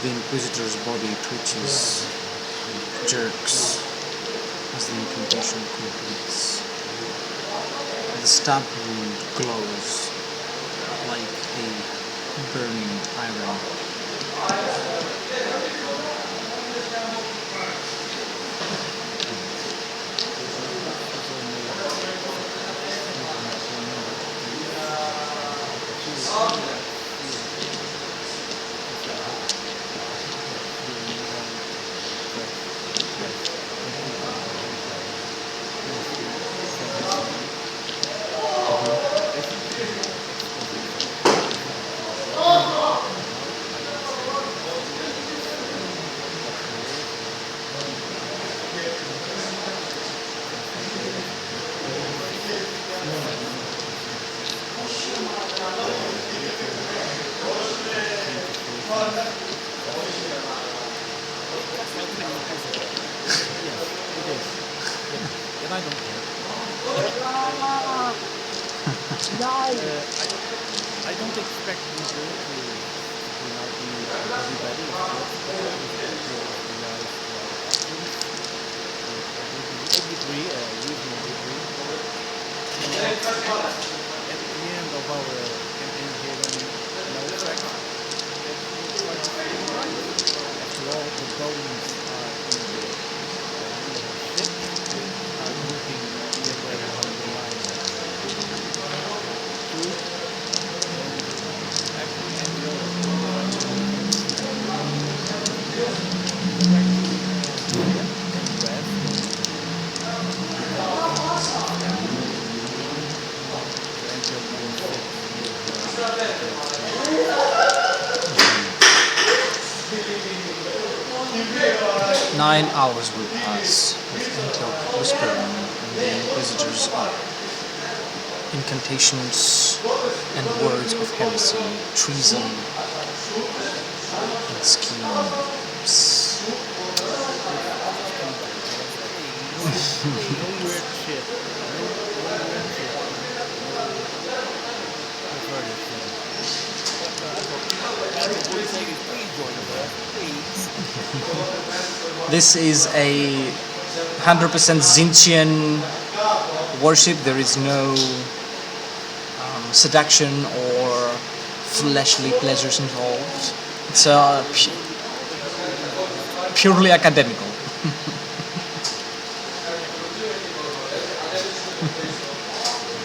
The Inquisitor's body twitches, jerks as the incantation completes. The stab wound glows like a burning iron. And I don't care. I don't expect people to not be everybody. A degree, a reasonable degree. At the end of our campaign here in Maltech, after all, the bones are in the ship, are moving the way along the line. Nine hours will pass with Antioch whispering in the Inquisitor's eye. Incantations and words of heresy, treason, and schemes. No weird shit. This is a 100% Zintian worship. There is no seduction or fleshly pleasures involved. It's purely academical.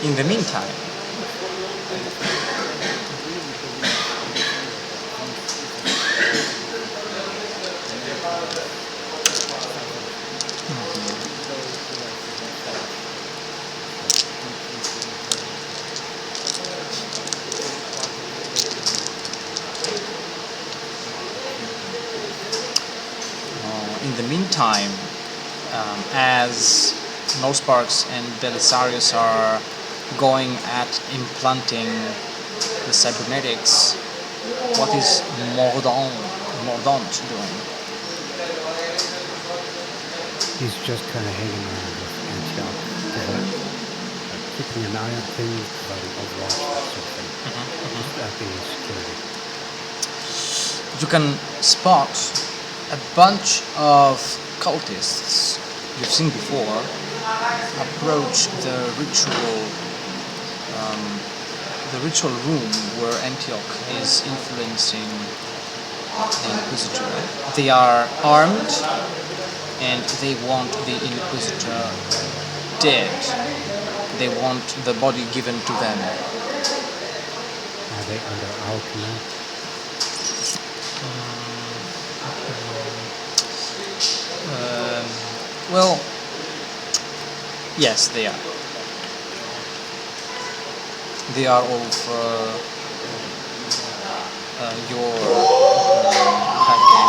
In the meantime, as Nosparks and Belisarius are going at implanting the cybernetics, what is Mordaunt doing? He's just kind of hanging around with Antioch, keeping an eye on things, providing overwatch, that sort of thing. Just acting as security. You can spot a bunch of cultists you've seen before approach the ritual room where Antioch is influencing the Inquisitor. They are armed and they want the Inquisitor dead. They want the body given to them. Are they under our command? Well, yes, they are. They are of your card game.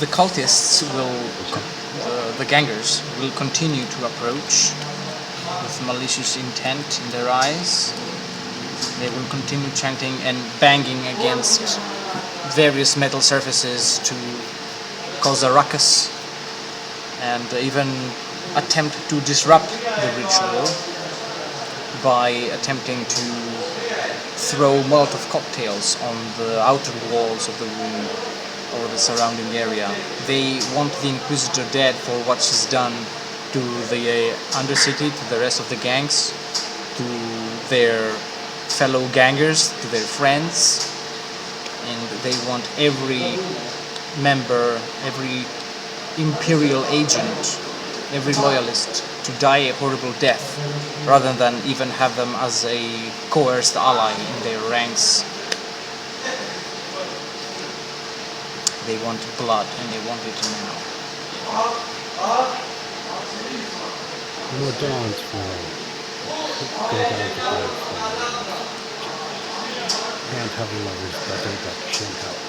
The cultists the gangers will continue to approach with malicious intent in their eyes. They will continue chanting and banging against various metal surfaces to cause a ruckus and even attempt to disrupt the ritual by attempting to throw Molotov cocktails on the outer walls of the room or the surrounding area. They want the Inquisitor dead for what she's done to the Undercity, to the rest of the gangs, to their fellow gangers, to their friends, and they want every member, every Imperial agent, every loyalist to die a horrible death, rather than even have them as a coerced ally in their ranks. They want blood, and they want it now. More dawns for hand heavy lovers, nothing but chin out.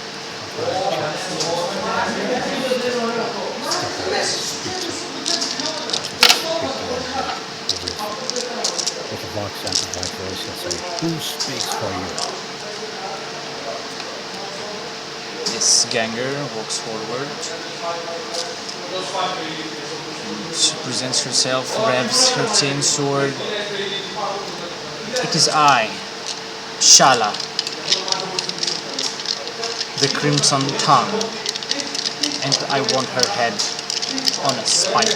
With a vox amplified voice, he'll say, "Who speaks for you?" This ganger walks forward. She presents herself, revs her chain sword. It is I, Shala, the Crimson Tongue, and I want her head on a spike.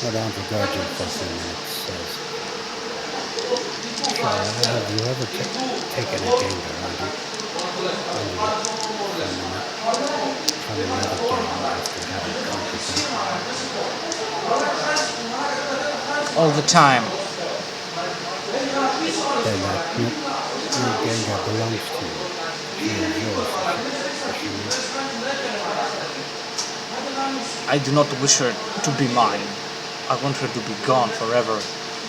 Hold on for guardian for a few minutes, says, "Shala, have you ever taken a ganger on you? From another gang after having conquered them?" All the time. Then that new ganger belongs to you. She is yours. She is. I do not wish her to be mine. I want her to be gone forever.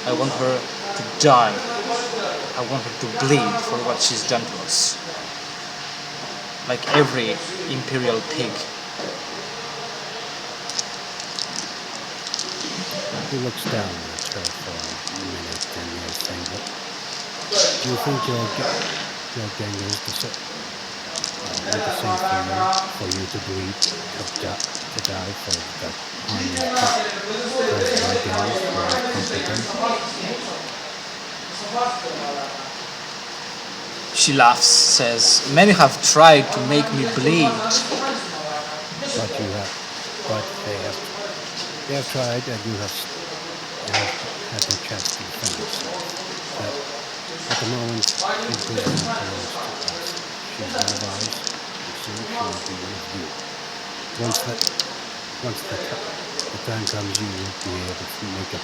I want her to die. I want her to bleed for what she's done to us. Like every Imperial pig. He looks down at her for a minute and he's saying, "Do you think your ganger is the same for you to bleed, to die for that harm you caused by gangs who have conquered them?" She laughs, says, "Many have tried to make me bleed." They have tried, and you have had the chance to defend yourself. But at the moment, Inquisition belongs to us. She's one of ours, and soon she will be one of you. Once the time comes, you will be able to make a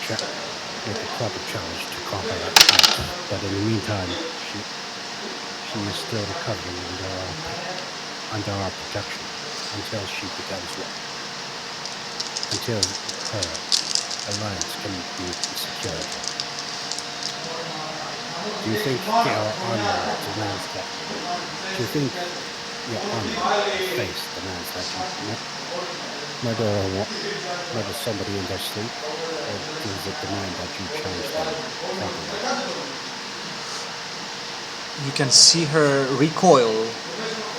proper challenge to conquer that fight. But in the meantime, she is still recovering under our protection until she becomes one. Until her alliance can be secured. Do you think your honor demands that? Do you think your honor face demands that you Murder somebody in their sleep, or does it demand that you challenge them properly? You can see her recoil,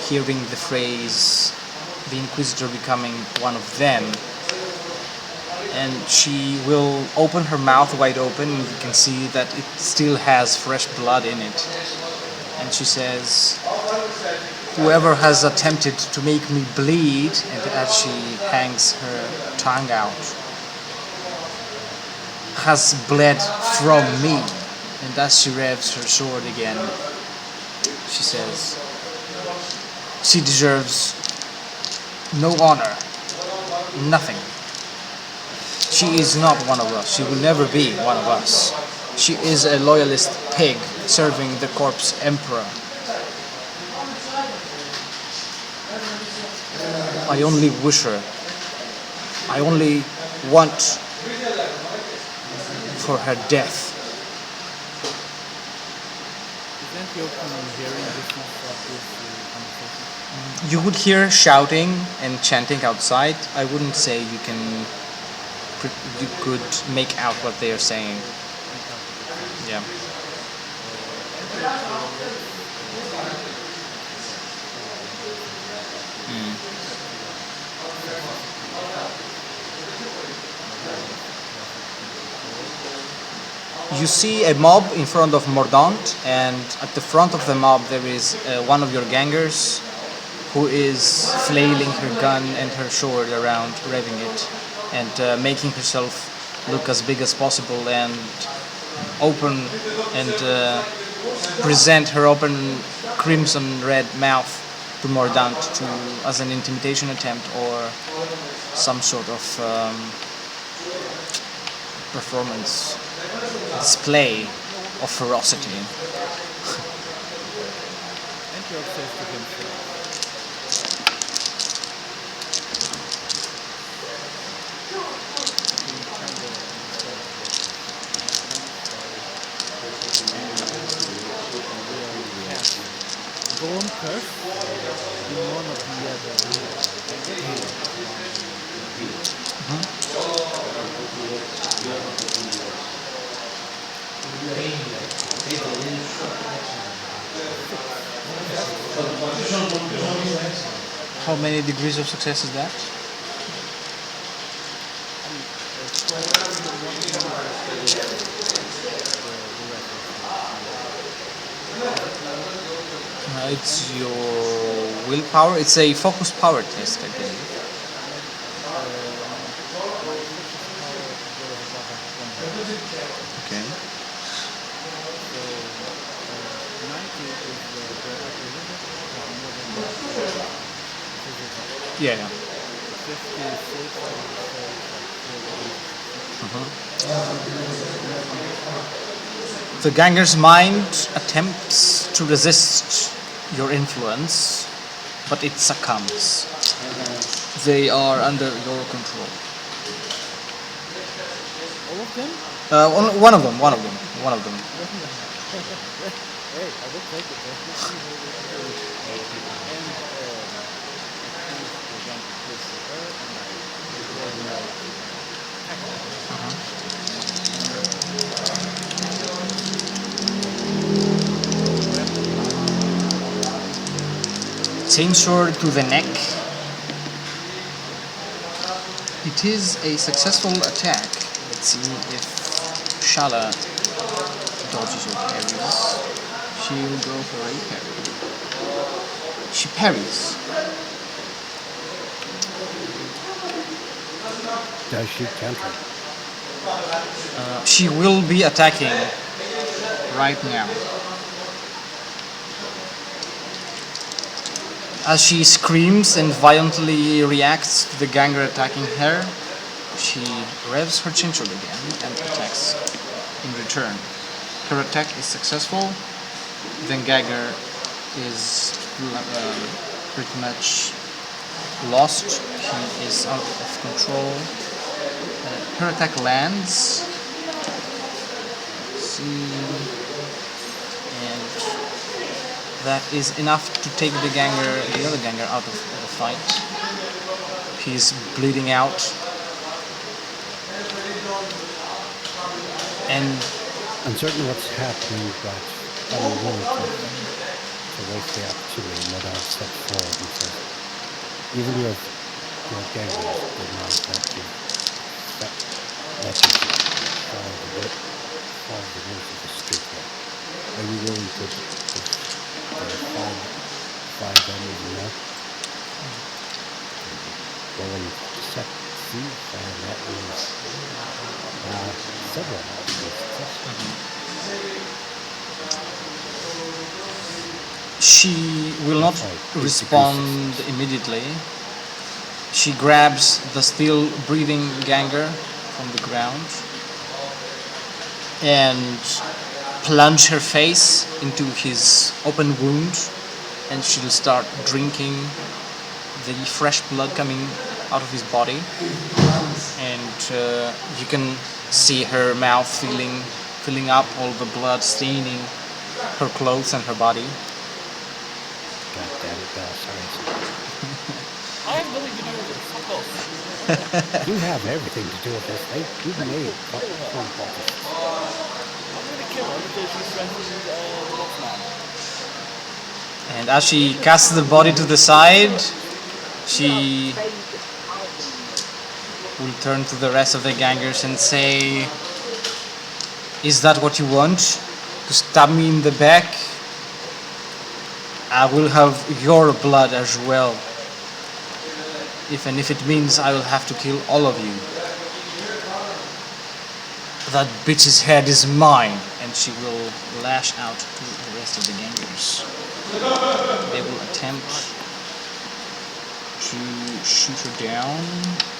hearing the phrase, the Inquisitor becoming one of them. And she will open her mouth wide open, and you can see that it still has fresh blood in it. And she says, "Whoever has attempted to make me bleed," and as she hangs her tongue out, "has bled from me." And as she revs her sword again, she says, "She deserves no honor, nothing. She is not one of us. She will never be one of us. She is a loyalist pig serving the corpse emperor. I only wish her. I only want for her death." Is Antioch hearing distance of this conversation? You would hear shouting and chanting outside. I wouldn't say you could make out what they are saying. Yeah. You see a mob in front of Mordaunt, and at the front of the mob there is one of your gangers who is flailing her gun and her sword around, revving it, and making herself look as big as possible and open and present her open crimson red mouth to Mordaunt as an intimidation attempt or some sort of performance display of ferocity. Antioch says to himself, Golem curse in one of the How many degrees of success is that? It's your willpower. It's a focus power test, I believe. Okay. Yeah. Yeah. The ganger's mind attempts to resist your influence, but it succumbs. They are under your control. all of them? One of them. One of them. One of them. Hey, I will take it. Chain sword to the neck. It is a successful attack. Let's see if Shala dodges or parries. She will go for a parry. She parries. Does she counter? She will be attacking right now. As she screams and violently reacts to the ganger attacking her, she revs her chinchard again and attacks in return. Her attack is successful. The ganger is pretty much lost. He is out of control. Her attack lands. Let's see. And that is enough to take the other ganger out of the fight. He's bleeding out. And Uncertain what's happening, but unwilling to waste the opportunity, Madame steps forward and says, even your gangrels did not let you follow the rules of the street here. Are you willing to find them even more? Willing to succeed, and that means several she will not respond immediately. She grabs the still breathing ganger from the ground and plunge her face into his open wound, and she'll start drinking the fresh blood coming out of his body. And you can see her mouth filling up, all the blood staining her clothes and her body. God damn it, Bell, sorry. I have nothing to do with it. Fuck off. You have everything to do with this. You've made phone calls. I'm gonna kill her until she strengthens the box man. And as she casts the body to the side, she will turn to the rest of the gangers and say, "Is that what you want? To stab me in the back? I will have your blood as well. If it means I will have to kill all of you. That bitch's head is mine." And she will lash out to the rest of the gangers. They will attempt to shoot her down.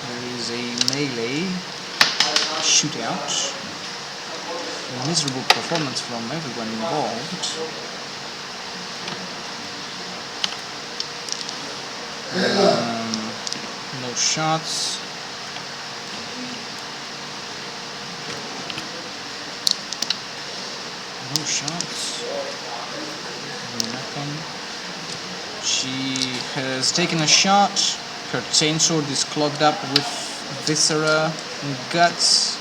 There is a melee shootout. A miserable performance from everyone involved. No shots. No shots. Nothing. She has taken a shot. Her chainsword is clogged up with viscera and guts.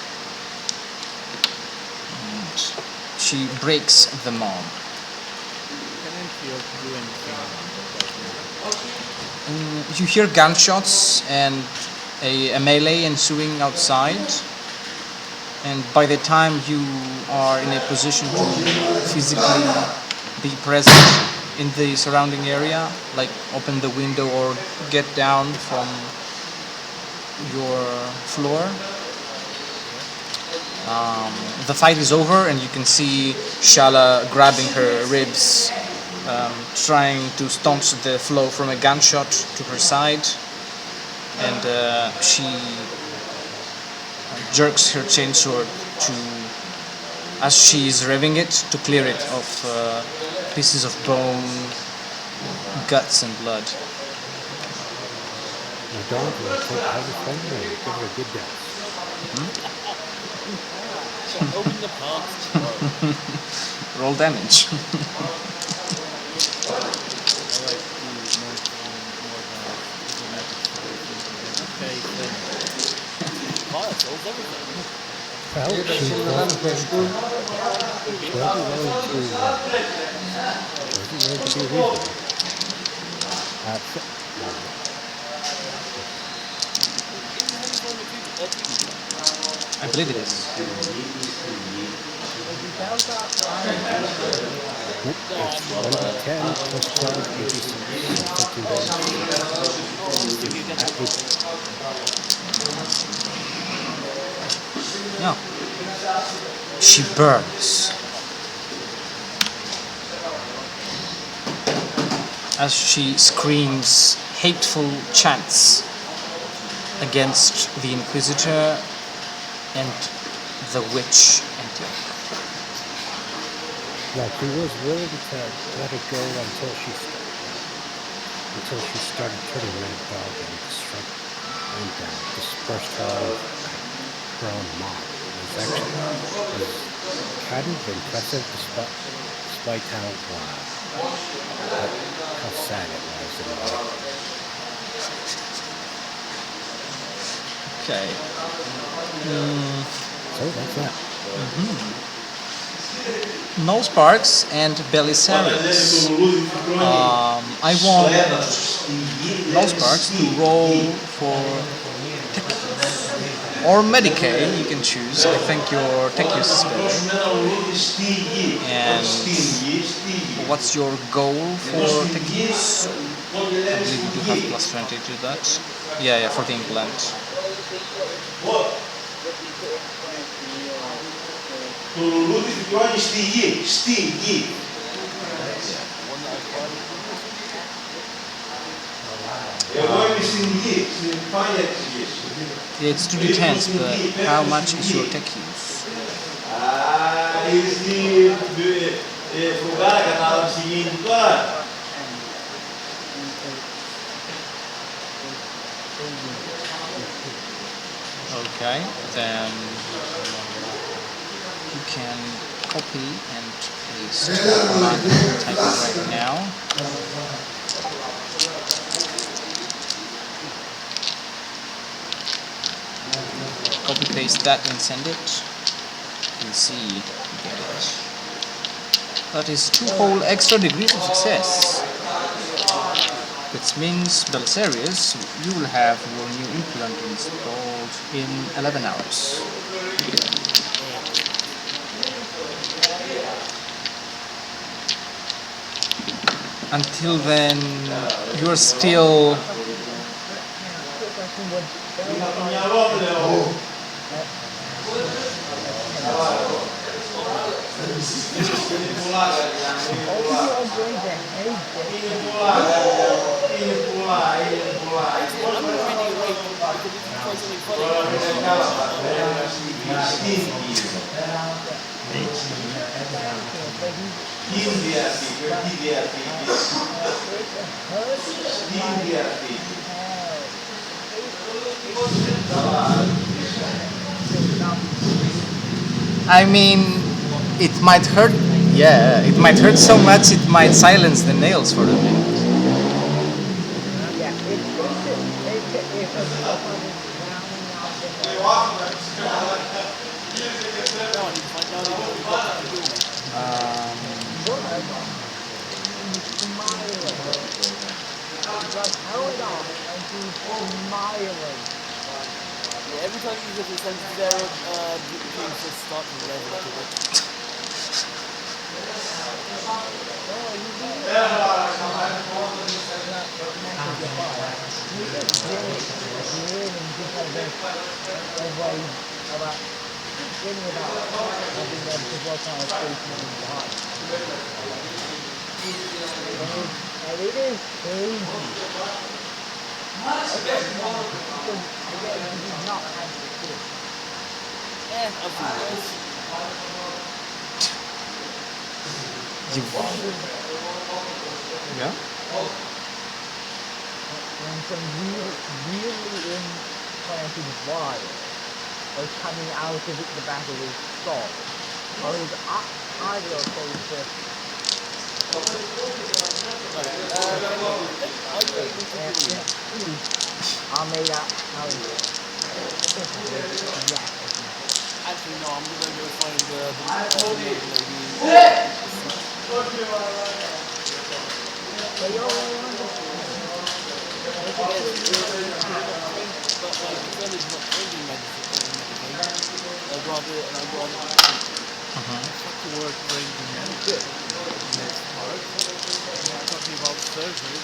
And she breaks the mob. Can Antioch do anything? You hear gunshots and a melee ensuing outside. And by the time you are in a position to physically be present in the surrounding area, like open the window or get down from your floor, the fight is over, and you can see Shala grabbing her ribs, trying to staunch the flow from a gunshot to her side, and she jerks her chainsword as she is revving it, to clear it of pieces of bone, guts, and blood. My dog will take everything and give her a good death. Open the past. Roll damage. I like to more okay, then. Wow, that solves everything. Well, she's well be willing to be reasonable. I believe it is. It's 1d10 plus 12, 15 No. She burns. As she screams hateful chants against the Inquisitor and the witch Antioch. Like, he was willing to let it go until she started turning red dog and dispersed her own mob. It was kind of impressive despite how sad it was in a way. Okay. So that's that. No sparks and Belisarius. I want no sparks to roll for Technius. Or Medicaid, you can choose. I think your Technius is better. And what's your goal for Technius? I believe you do have plus 20 to that. Yeah, for the implant. Yeah, it's 2d10s, but how much is your tech use? Okay, then you can copy and paste command type it right now. Copy paste that and send it. You'll see you get it. That is 2 whole extra degrees of success. Which means, Belisarius, you will have your new implant installed in 11 hours. Until then, you're still... I mean, it might hurt. Yeah, it might hurt so much it might silence the nails for a minute. Every time you use a percentage there, things just start to level up a bit. I've seen this. You won. Yeah? When some really implanted wire was coming out of it, the battle is stalled. Or is either of those I made out Actually, no, I'm gonna go find the lady. But my friend is not changing medication. I'd rather The word brain demand. Next part. We're talking about surgery.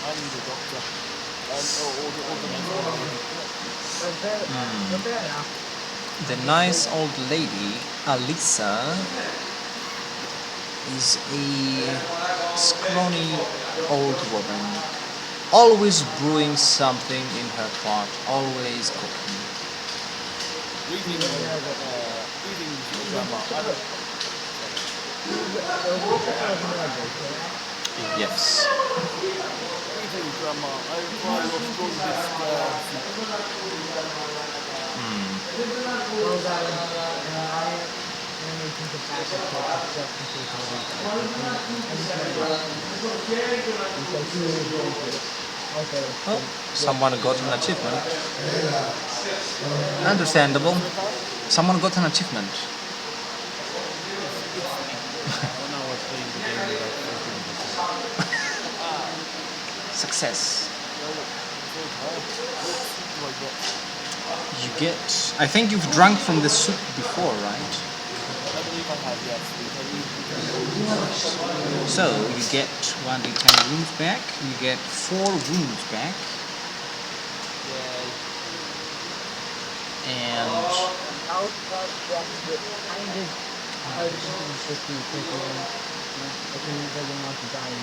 I need a doctor. The nice old lady, Alisa, is a scrawny old woman, always brewing something in her pot, always cooking. Reading grandma. Yes. Greetings, Grandma. I require your strongest soup. Well, darling, I am making the package just in case I need Okay. Oh, someone got an achievement. Understandable. What's that, Carl? Someone got an achievement. It's me. 1 hour playing the game without thinking of it. Success. So, Carl, what soup do I get? You get. I think you've drunk from the soup before, right? I believe I have, yes. We can So you get 1d10 wounds back. You get 4 wounds back, Yay. and I'll start with kind of hard to quickly I can really not die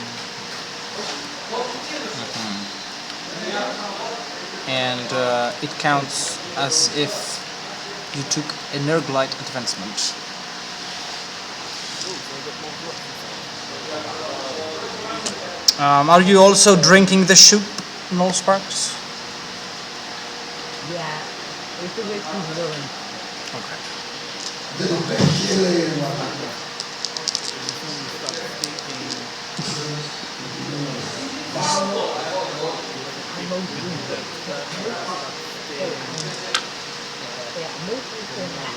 and it counts as if you took a Nerglite advancement. Oh, so I get more corruption. Are you also drinking the soup, no sparks? Yeah, it's a bit too willing. Okay. Mostly for that.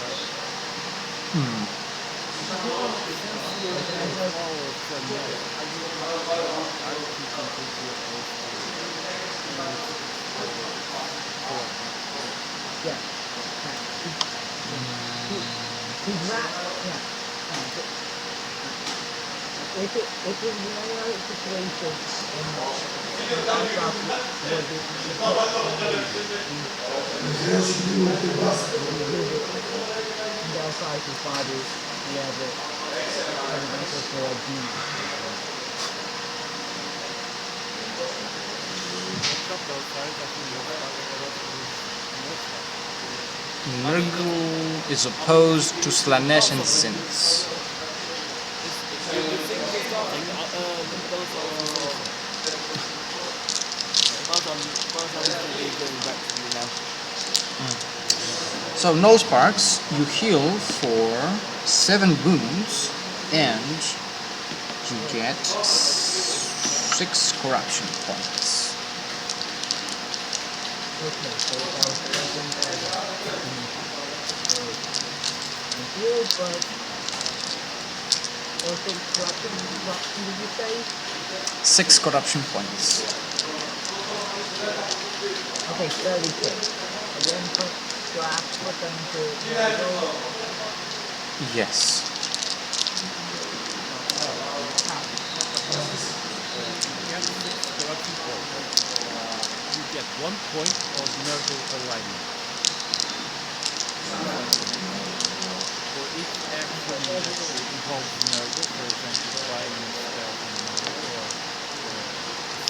Yeah. He's not. Yeah. If it was any other situation, outside his body, he has a for a demon. Nurgle is opposed to Slanesh and Synths. So no sparks, you heal for 7 wounds and you get 6 corruption points. Okay, so that was healed, but also corruption, did you say? 6 corruption points. Okay, 36. Again, put them to Yes. You get 1 point of Nurgle alignment. For each action that involves Nurgle, for example, flying a spell on Nurgle or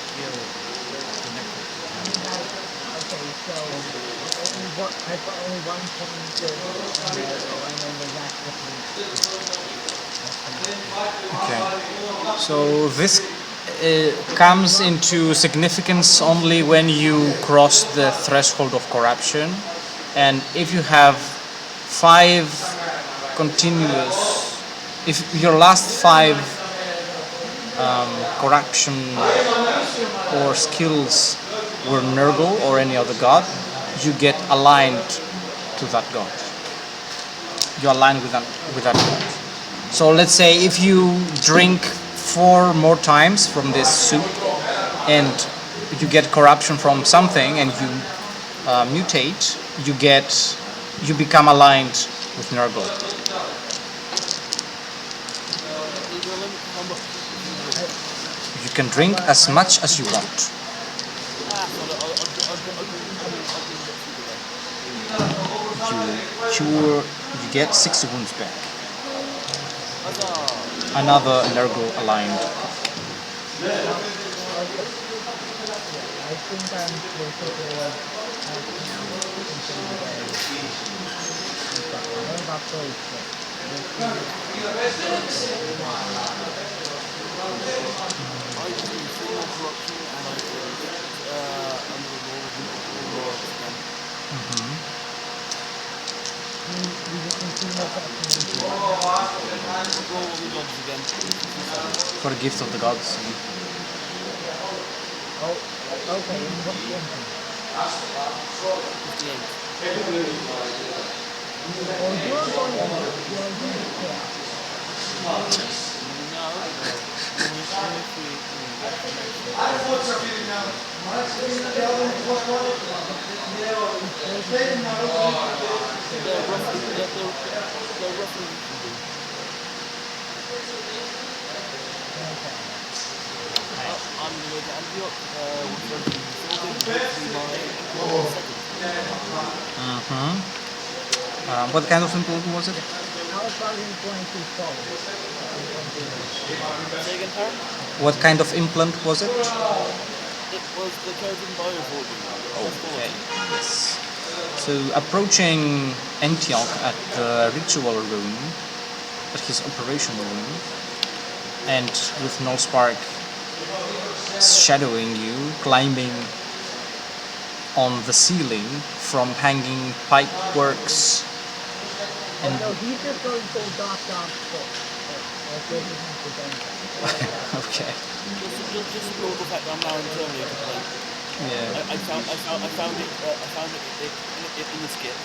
skill connected to Nurgle. Okay, so I've got only 1 point to and then the rest Okay. So this comes into significance only when you cross the threshold of corruption, and if you have 5 continuous, if your last 5 corruption or skills were Nurgle or any other god, you get aligned to that god. You align with that god. So let's say if you drink 4 more times from this soup and you get corruption from something and you mutate, you become aligned with Nurgle. You can drink as much as you want. You get 60 wounds back. Another Nurgle aligned. I think I'm basically what about 36? I just need single corruption and I can under the law again. We just need 2 more corruption. Roll the gods again. For the gift of the gods. Oh, okay, and what's the engine? 58. Oh, you're going to chaos. No. Only if we they're roughly I'm going to go to Antioch, we're going to What kind of implement was it? How far are you going to solve? Say again, Karen? What kind of implant was it? It was the Chosen Bioforging. Okay. Yes. So approaching Antioch at the ritual room, at his operation room, and with Nullspark shadowing you, climbing on the ceiling from hanging pipe works. And No, he's just going full dark foot. okay. Just ignore the fact that I'm now internally complete. Yeah. I found it in the skip.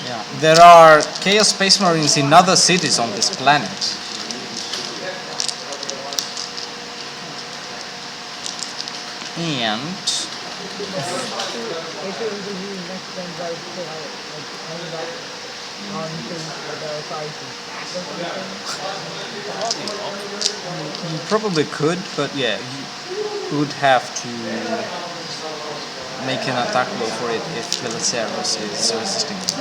Yeah. There are Chaos Space Marines in other cities on this planet. And If it was a new next thing, I would say hang up on things with the sizes or you probably could, but yeah, you would have to make an attack roll for it if Belisarius is resisting it.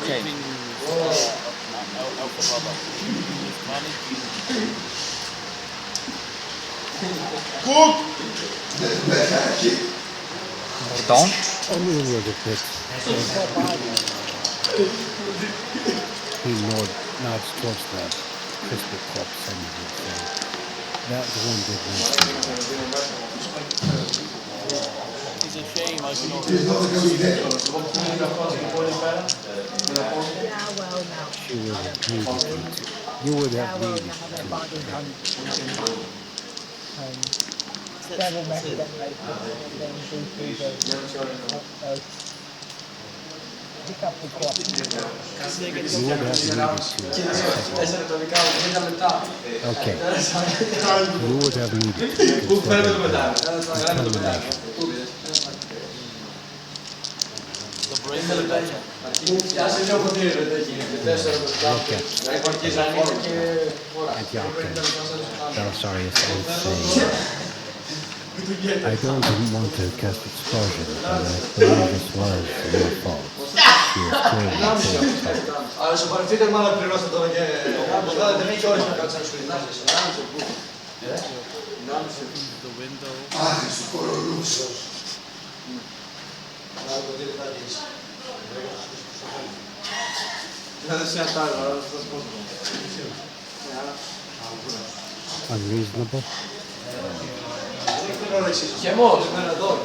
Okay. Don't. Only a little bit. He nods towards the crispy corpse and that one did It's a shame I can not. yeah, well, now. She would have needed to. You would Yeah, have well, needed now to. their bodies on several methods and then pick up the corpse. You would have needed to. Okay. You would have needed to consider determination. The brain of the better. Look at Antioch and Belisarius and say, I don't want to cast explosion, but I believe this was your fault. She was clearly full of fault. Allora, partite male al primo stato che guardate me che ora ci cazzo su di The window. Ah, sicuro lusso. Unreasonable? Chiamò l'allenatore.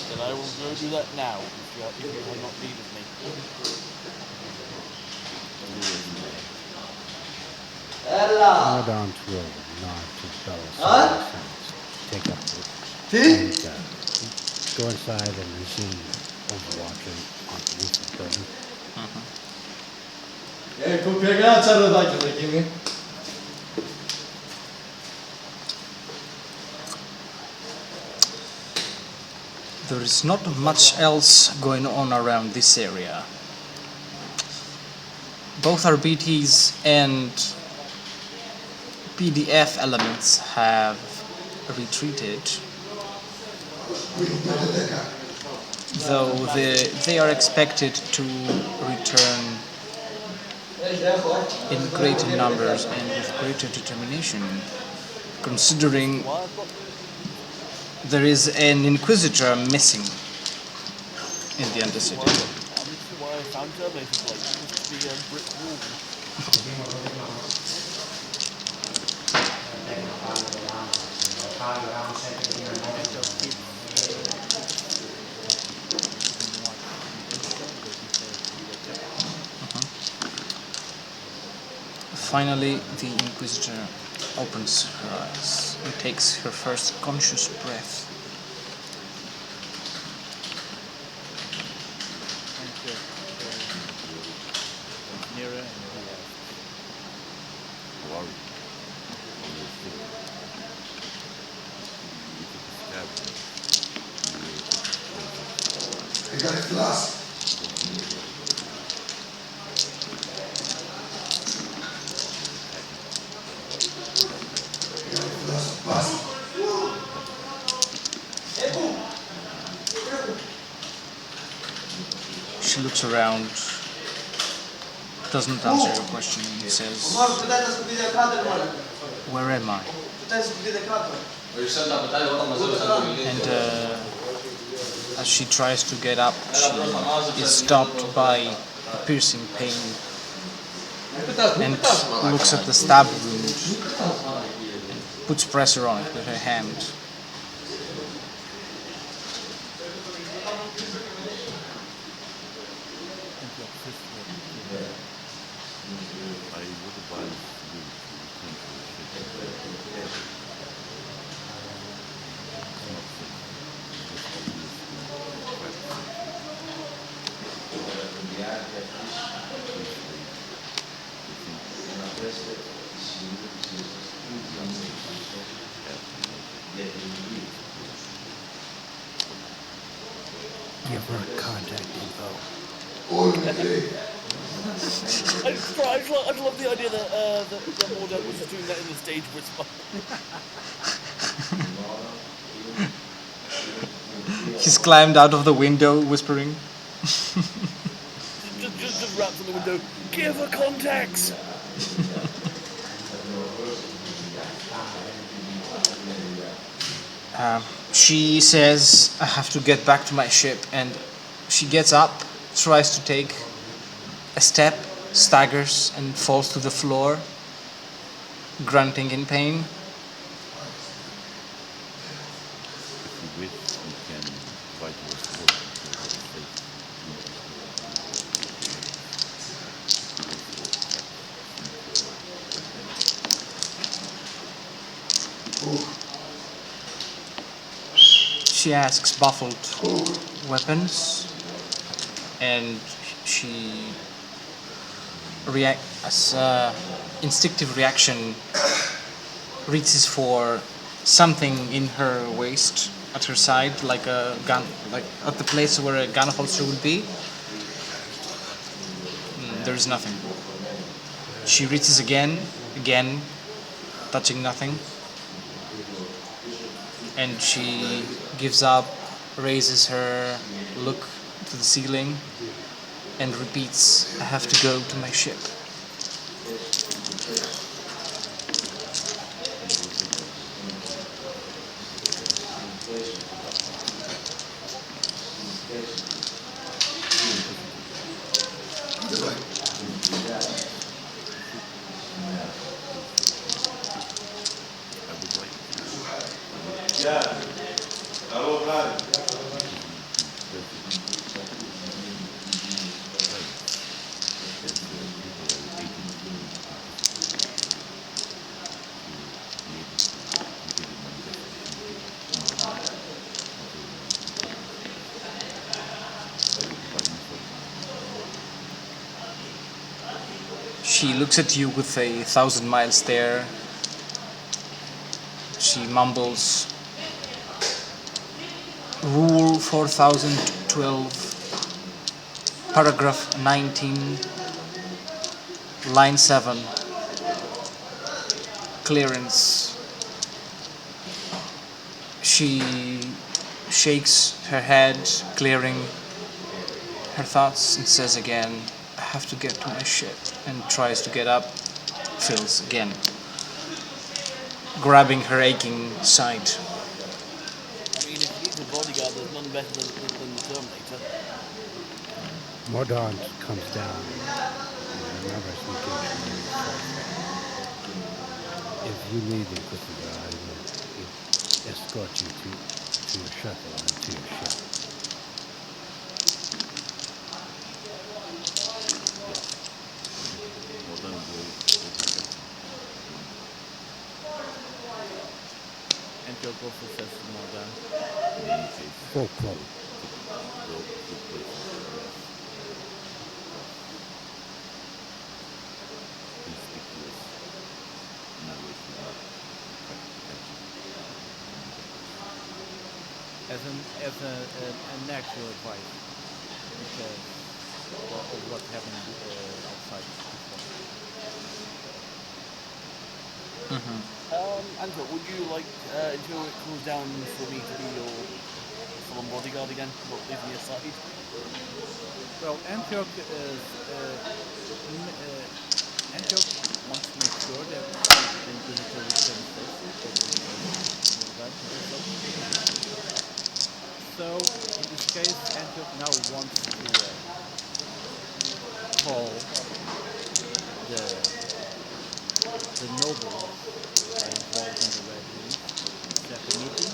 Then I will go do that now if you have not needed me. Nod on to roll, nod to Belisarius. Take up the and go inside and resume overwatching on the roof of the building. Kupię gracza rodakiem takimi. There is not much else going on around this area. both RBTs and PDF elements have retreated, though they are expected to return in greater numbers and with greater determination, considering there is an Inquisitor missing in the Undercity. Obviously, why I found her, they just like pushed the brick wall. Finally, the Inquisitor opens her eyes and takes her first conscious breath. Nearer and he asks, How are you? How are you feeling? You could stab me. I got a glass. She looks around, doesn't answer your question, and says, "Where am I?" And as she tries to get up, she is stopped by a piercing pain and looks at the stab wound and puts pressure on it with her hand. I would advise you to return to the ship. It's not safe. Just always trapped Give her contact info. I just love the idea that Mordek was just doing that in the stage whisper. He's climbed out of the window, whispering. just raps on the window. Give her contacts. She says, "I have to get back to my ship," and she gets up, tries to take a step, staggers, and falls to the floor, grunting in pain. If you wish, you can try to escort her to a safe She asks, baffled, "Weapons?" And she as instinctive reaction, reaches for something in her waist at her side, like a gun, like at the place where a gun holster would be. There's nothing. She reaches again, touching nothing. And she gives up, raises her look to the ceiling, and repeats, "I have to go to my ship." She looks at you with a 1,000-mile stare. She mumbles, "Rule 4012, paragraph 19. Line 7. Clearance. She shakes her head, clearing her thoughts, and says again, I have to get to my ship, and tries to get up, fails again, grabbing her aching side. I mean, if you need a bodyguard, there's none better than the Terminator. Mordaunt comes down and remembers the engagement and he says that if you leave the Inquisitor, I will escort you to your shuttle and to your ship. Mordaunt will protect him. Antioch also says to Mordaunt, In any case, Full quote. they'll put places to rest. Please stick to us. Not wait too long. Try to protect you. as an actual advice, because of what happened outside before. Angela, would you like, until it cools down, for me to be your full-on bodyguard again, not leaving you aside? Well, Antioch Antioch wants to make sure that the Inquisitor returns safely. So, in this case, Antioch now wants to call the nobles involved in the Red Room, set a meeting,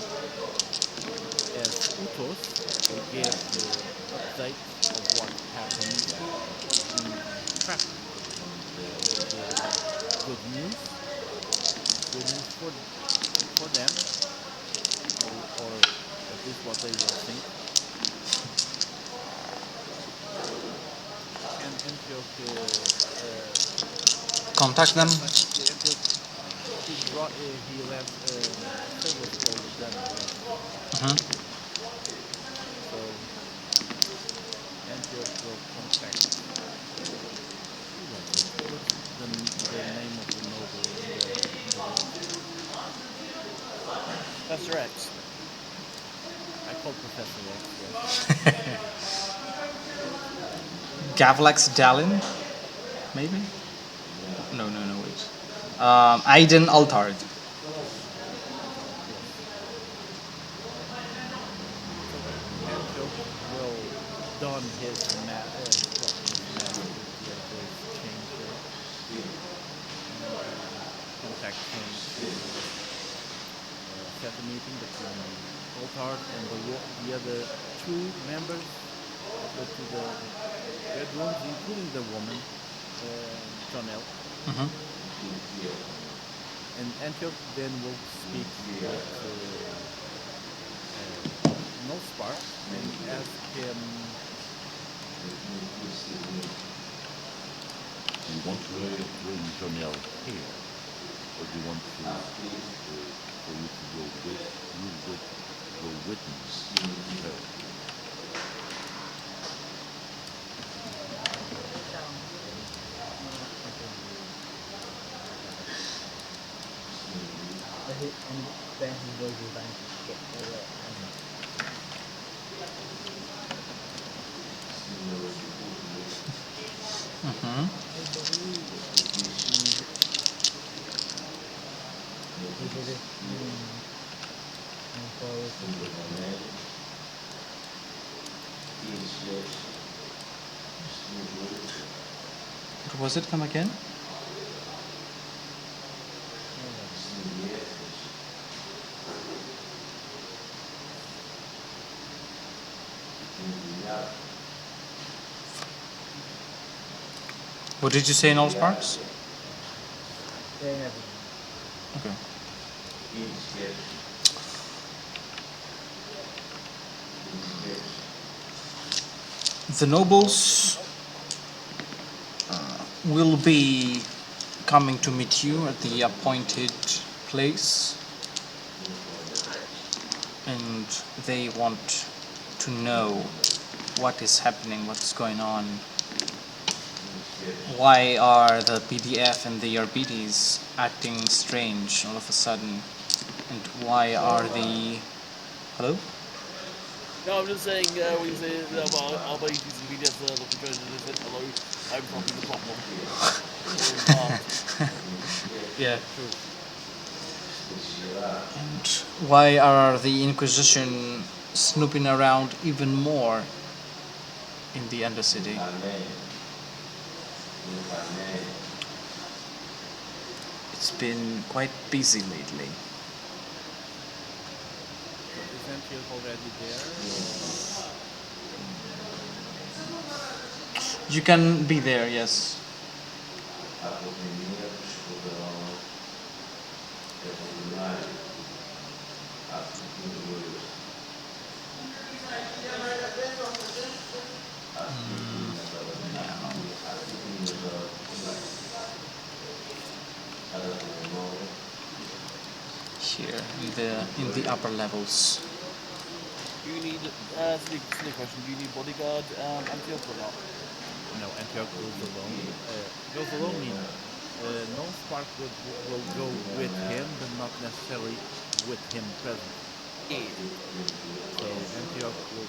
as Utos will give the update of what happened in traffic. Good news for them, or at least what they will think. And Antioch Contact them. he left several calls with them. So Antioch will contact the name of the noble in the Professor X. I call Professor X, yes. Gavlax Dalin? Maybe? No, wait. Aiden Altard. Antioch will don his mask contact him to set a meeting between Altard and the other two members to the Red Rooms, including the woman, Jonelle. And Antioch then will speak with Nospar and ask him. Do you want to bring Jonelle here? Or do you want to, for you to go witness her? And then he goes back to get the What was it? Come again? What did you say in all sparks? Okay. The nobles will be coming to meet you at the appointed place, and they want to know what is happening, what's going on. Why are the PDF and the RBTs acting strange all of a sudden? And why are the... Hello? No, I'm just saying, when you say our abilities and PDFs are looking strange, and they said hello, I'm probably the problem. Or in part. Yeah. True. And why are the Inquisition snooping around even more in the Undercity? It's been quite busy lately. So is Antioch already there? You can be there, yes. Here in the upper levels. Do you need, silly question, do you need bodyguard, Antioch or not? No, Antioch goes alone. Goes alone means no spark will go with him, but not necessarily with him present. Yeah. So Antioch will,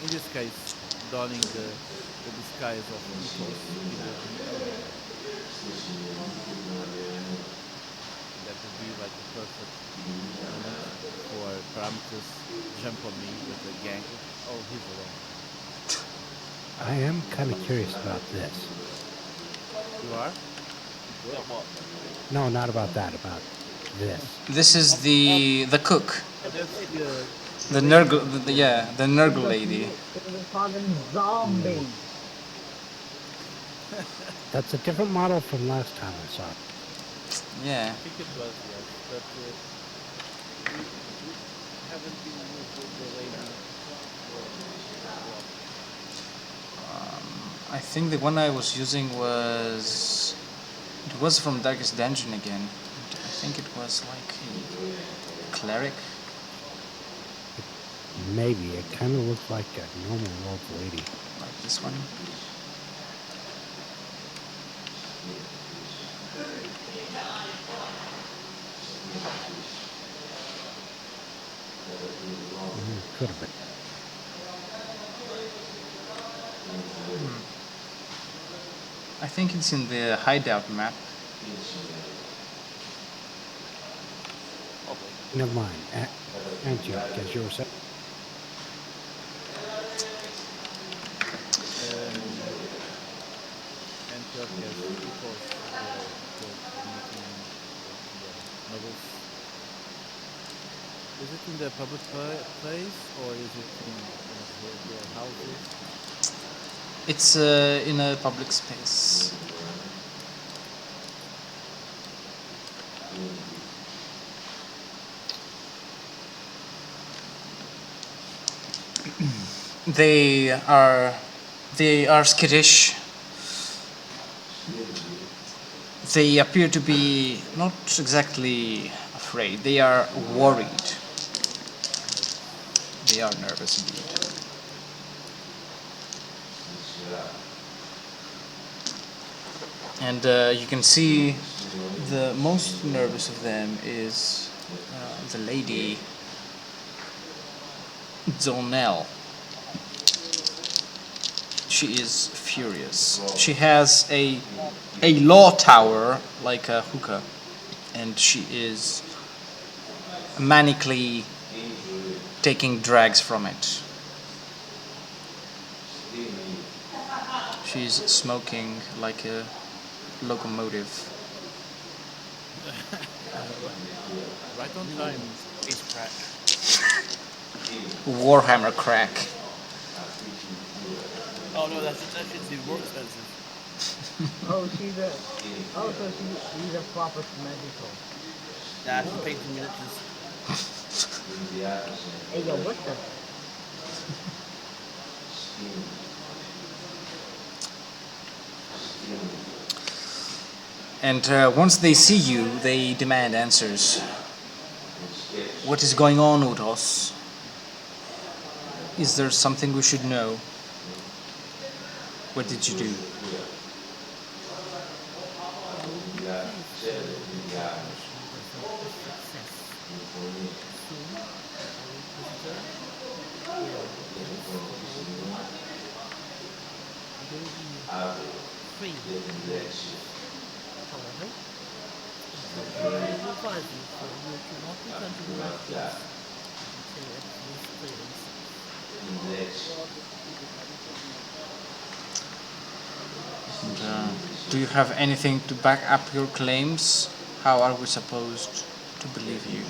in this case, donning the disguise of Utos, he will be alone. And that would be like the perfect moment for Parametus jump on me with a gang. Oh, he's alone. I am kind of curious about this. You are? Yeah, what? No, not about that. About this. This is the cook, Oh, that's the the Nurgle, the Nurgle lady. It was fucking zombie. That's a different model from last time I saw it. Yeah. I think it was, yes, but we haven't been with the lady for I think the one I was using was... It was from Darkest Dungeon again. I think it was like a cleric. Maybe it kind of looks like a normal old lady. Like this one. Could have been. I think it's in the hideout map. Never mind. Antioch, as you were saying. Antioch has Utos the meeting the nobles. Is it in the public place or is it in their houses? It's in a public space. They are skittish. They appear to be not exactly afraid. They are worried. They are nervous indeed. And you can see the most nervous of them is the lady Zonel. She is furious. She has a law tower like a hookah, and she is manically taking drags from it. She's smoking like a locomotive. Right on time. It's crack. Warhammer crack. Oh no, that shit's even more expensive. Oh, she's a. Oh, so she's a proper medical. Nah, she's painting miniatures. Hey, yo, what the? And once they see you, they demand answers. What is going on, Utos? Is there something we should know? What did you do? success. Soon, our visitor will place the old one. There will be three lords. However, I will advise you for you to not return to the Red Base until everything is clear and safe. And, do you have anything to back up your claims? How are we supposed to believe you?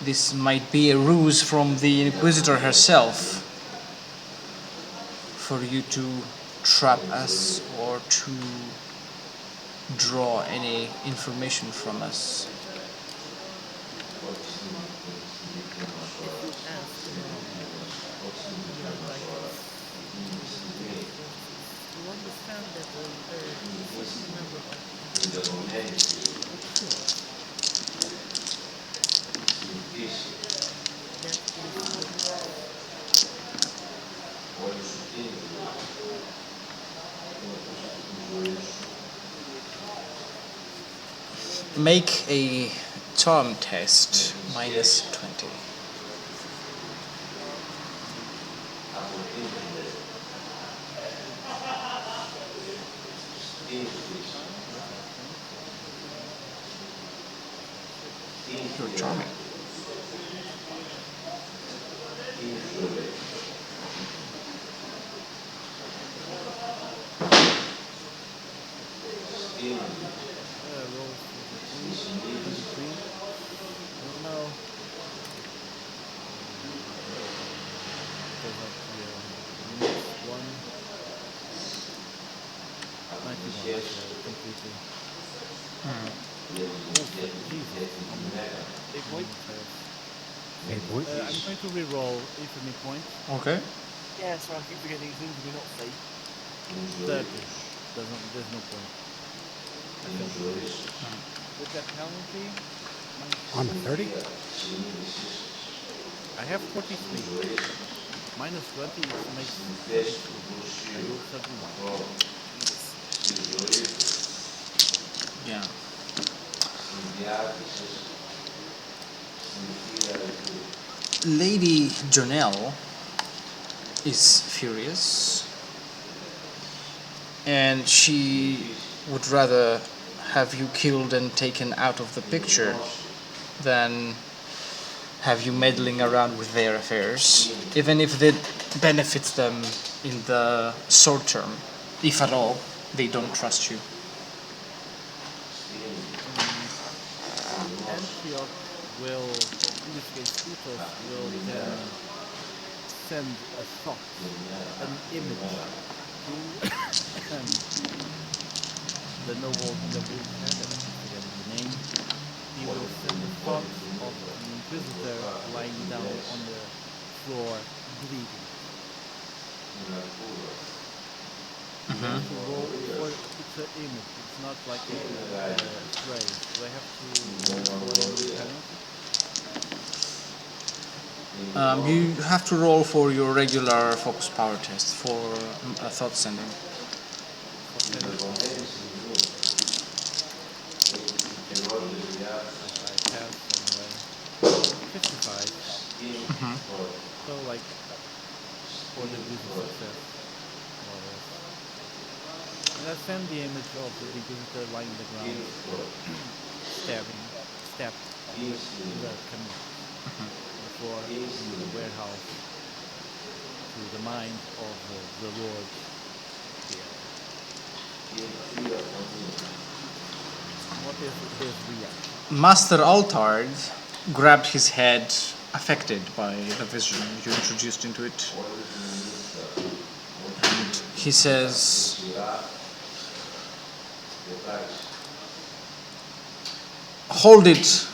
This might be a ruse from the Inquisitor herself for you to trap us or to draw any information from us. If you ask around your guidance, you understand that there is a certain number of killed. That is the Make a charm test, minus 20. You're charming. roll for the 23. Don't know. Goes up here. Minus 1. 91. Completely. Jesus. 8 points. 8 points. I'm going to re-roll infamy point. Okay. Yeah, so I keep forgetting these things we're not safe. 30. There's no point. With that penalty, On a 30? I have 43. Minus 20 makes 32. I rolled 31. Yeah. Lady Jonelle is furious, and she would rather have you killed and taken out of the picture than have you meddling around with their affairs, even if it benefits them in the short term. If at all, they don't trust you. Antioch will, in this case, Utos will then send a thought, an image to the noble that we had, I keep forgetting the name. He will send a thought of an inquisitor lying down on the floor bleeding. You have to roll for it's an image. It's not like a phrase. Do I have to roll any penalty? You have to roll for your regular focus power test for thought sending. I have anyway. 55. So like for the business success. More or less. And I send the image of the visitor lying on the ground, stabbed in the canoe. Before the warehouse to the mind of the Lord here. What is his reaction? Master Altard grabbed his head, affected by the vision you introduced into it. And he says, "Hold it,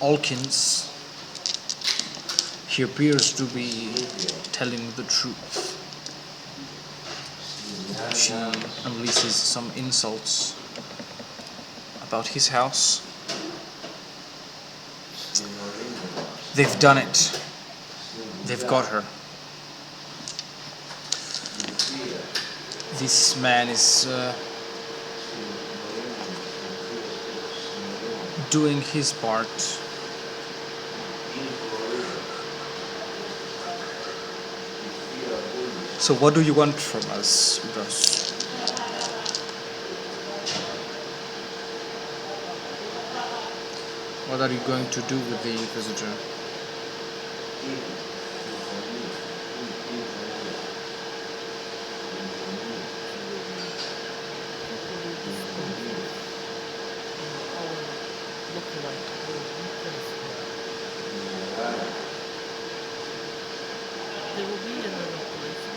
Alkins. He appears to be telling the truth." She unleashes some insults about his house. They've done it. They've got her. this man is doing his part. So what do you want from us, Bros? What are you going to do with the Inquisitor? There will be another operation.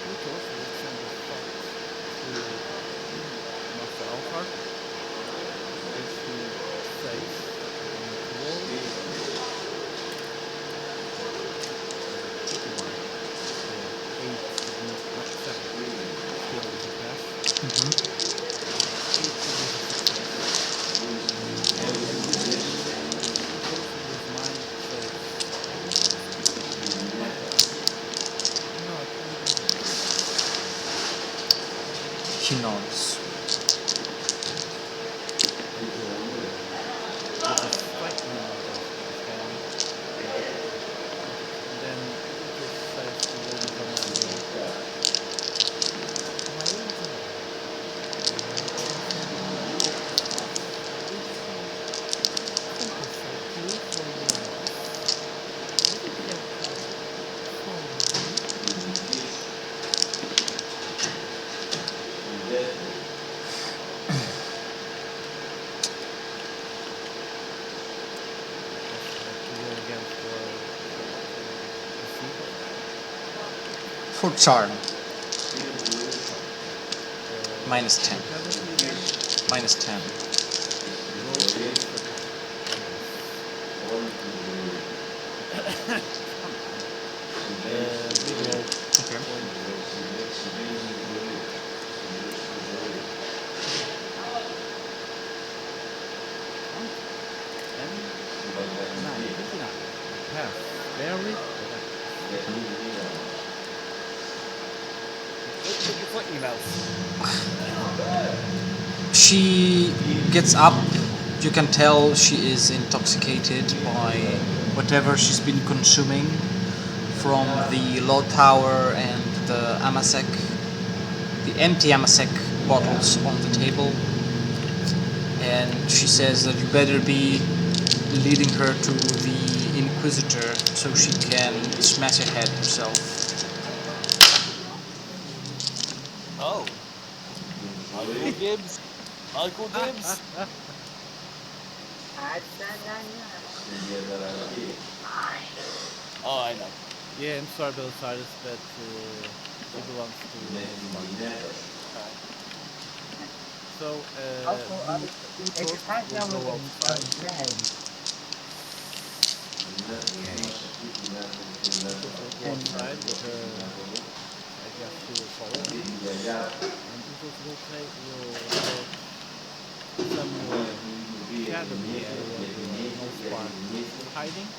Utos will send a thought to Master Alphard as he says in the wall. He nods. For charm. Minus 10. Minus 10. Okay. Very Look, it's like emails. She gets up. You can tell she is intoxicated by whatever she's been consuming from the low tower and the amasek, the empty amasek bottles on the table. And she says that you better be leading her to the Inquisitor so she can smash her head herself. Oh. I call dibs. I call dibs. Oh, I know. Yeah, I'm sorry, Belisarius, but he belongs to So, Utos will go outside. Utos will go outside with her, I guess she will follow. And Utos will approach some gathering area where no spark is hiding.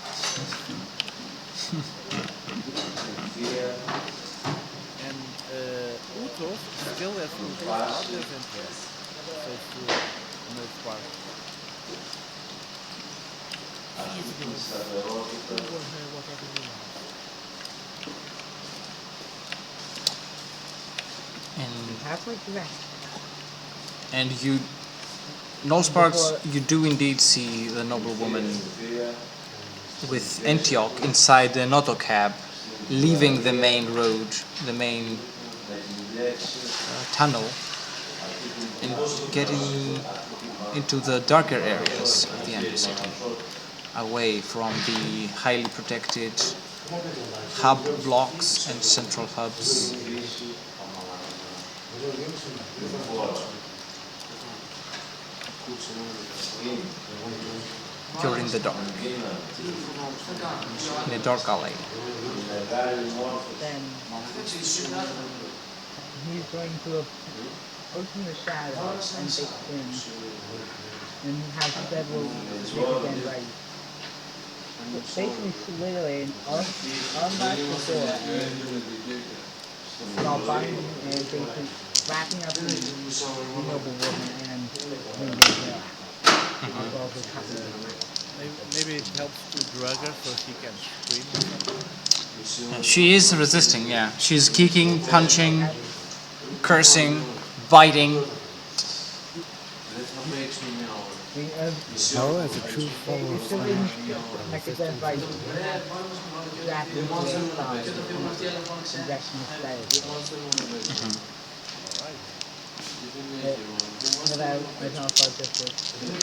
And Utos, still as Utos, not as interest. Says to no spark. And you, no sparks, you do indeed see the noblewoman with Antioch inside the Noto cab, leaving the main road, the main tunnel, and getting into the darker areas of the embassy, away from the highly protected hub blocks and central hubs. You're in the dark, in a dark alley. then he's going to open the shadow and take him and have several make again raised. Basically slithering unlike before and start binding and basically wrapping up the noble woman and bringing her out. Above the castle. Maybe it helps to drag her so she can scream or something. She is resisting, yeah. She's kicking, punching, cursing, biting. No, as a true follower of Still in like I said, by wrapping the injection of stairs. Without I can't fight this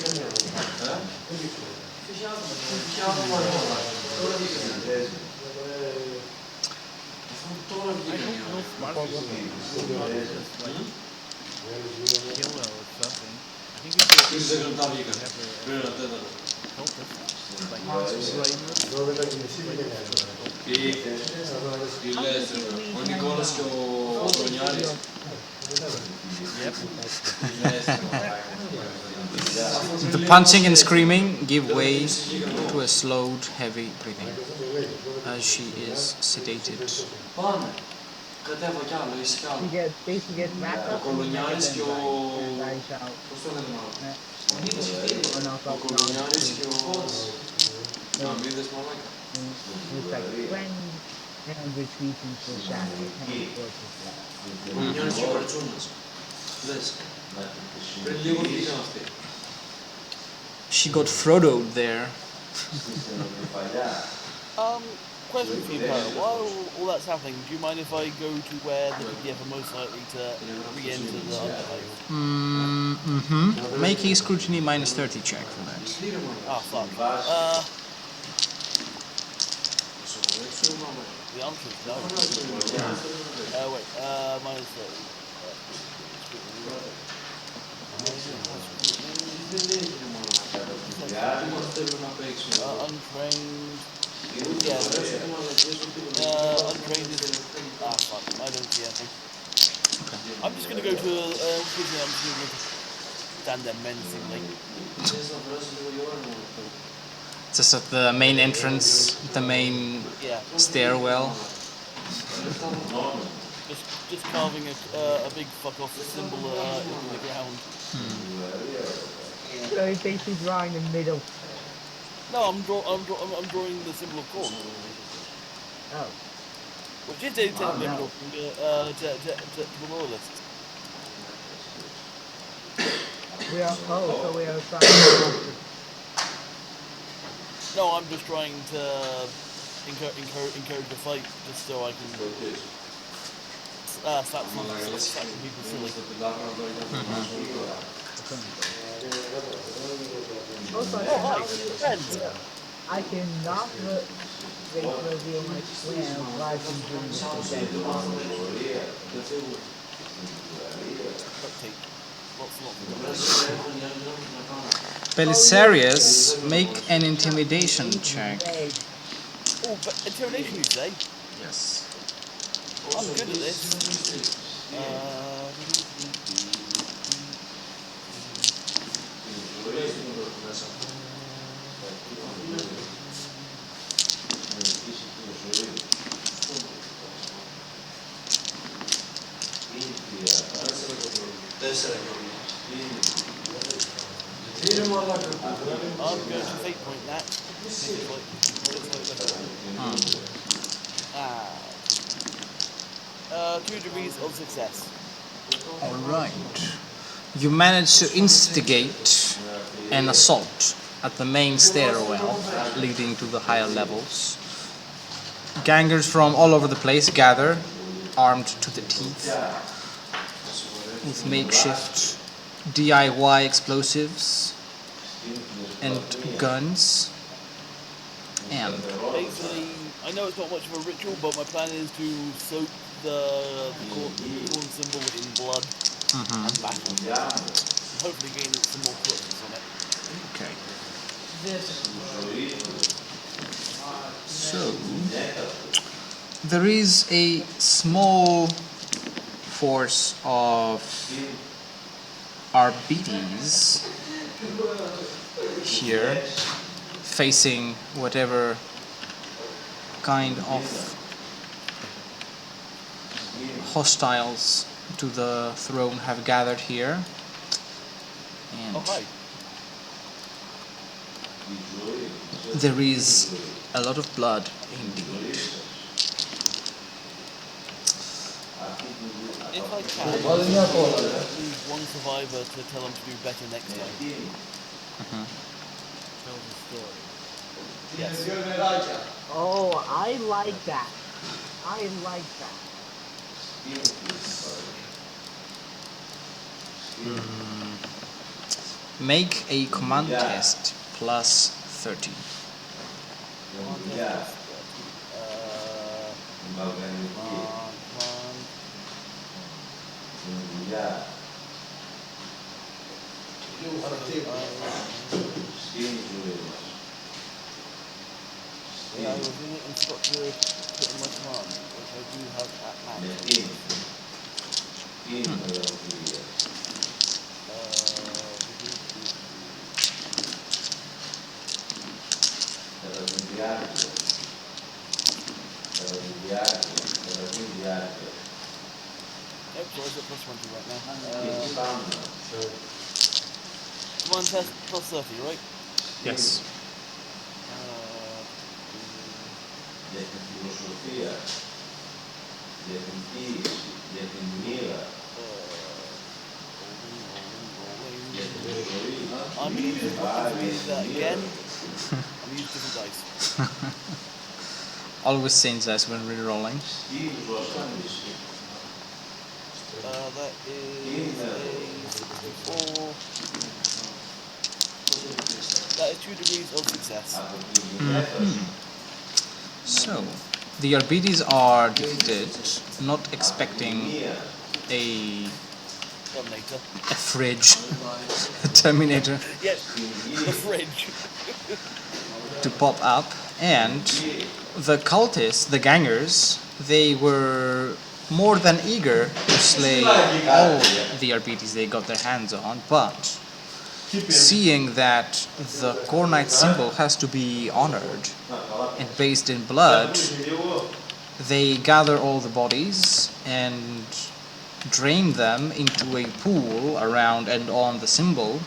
Killer or something. I think it's The punching and screaming give way to a slowed, heavy breathing as she is sedated. She basically gets wrapped up in the and I shout. And I'll stop it's like friend and retreating to the shadow and She got Frodo'd there. Question for you, Poe. While all that's happening, do you mind if I go to where the PDF are most likely to re-enter the underhive? Make a scrutiny minus 30 check for that. Ah, fuck. The answer is no. Wait, minus 30. Untrained. Yeah, untrained is... Ah, fuck, I don't see anything. I'm just gonna go to, I'm just gonna stand there menacingly. Just at the main entrance, the main stairwell. Just carving a big fuck off symbol in the ground. So he's basically drawing the middle. No, I'm drawing the symbol of corn. Oh. Which is technically to the loyalists. So we are trying to... No, I'm just trying to encourage the fight, just so I can slap some people silly. Also, I cannot reveal my plan live from doing Belisarius, make an intimidation check. Oh, but intimidation, you say? Yes. I'm good at this. I'm going to fate point that. 2 degrees of success. Alright. You manage to instigate an assault at the main stairwell leading to the higher levels. Gangers from all over the place gather, armed to the teeth, with makeshift DIY explosives and guns. And basically, I know it's not much of a ritual, but my plan is to soak the corn symbol in blood and battle. And hopefully gain some more corpses on it. okay. So there is a small force of RBDs here facing whatever kind of hostiles to the throne have gathered here. And Oh, hi. there is a lot of blood indeed. If I can, leave one survivor to tell them to do better next time. Tell the story. Yes. Oh, I like that. I like that. Make a command test plus 30. Yeah, I was doing it in Scotland, putting my command, which I do have at hand. Yep, so I've got plus 20 right now. Command test plus 30, right? Yes. I'm going to use that again. I'm going to use different dice. Always change dice when re-rolling. That is a 64. That is 2 degrees of success. So, the RBDs are defeated, not expecting a Terminator. fridge, a Terminator Yes, the fridge. to pop up, and the cultists, the gangers, they were more than eager to slay all the RBDs they got their hands on, but seeing that the Core Knight symbol has to be honored and based in blood, they gather all the bodies and drain them into a pool around and on the symbol,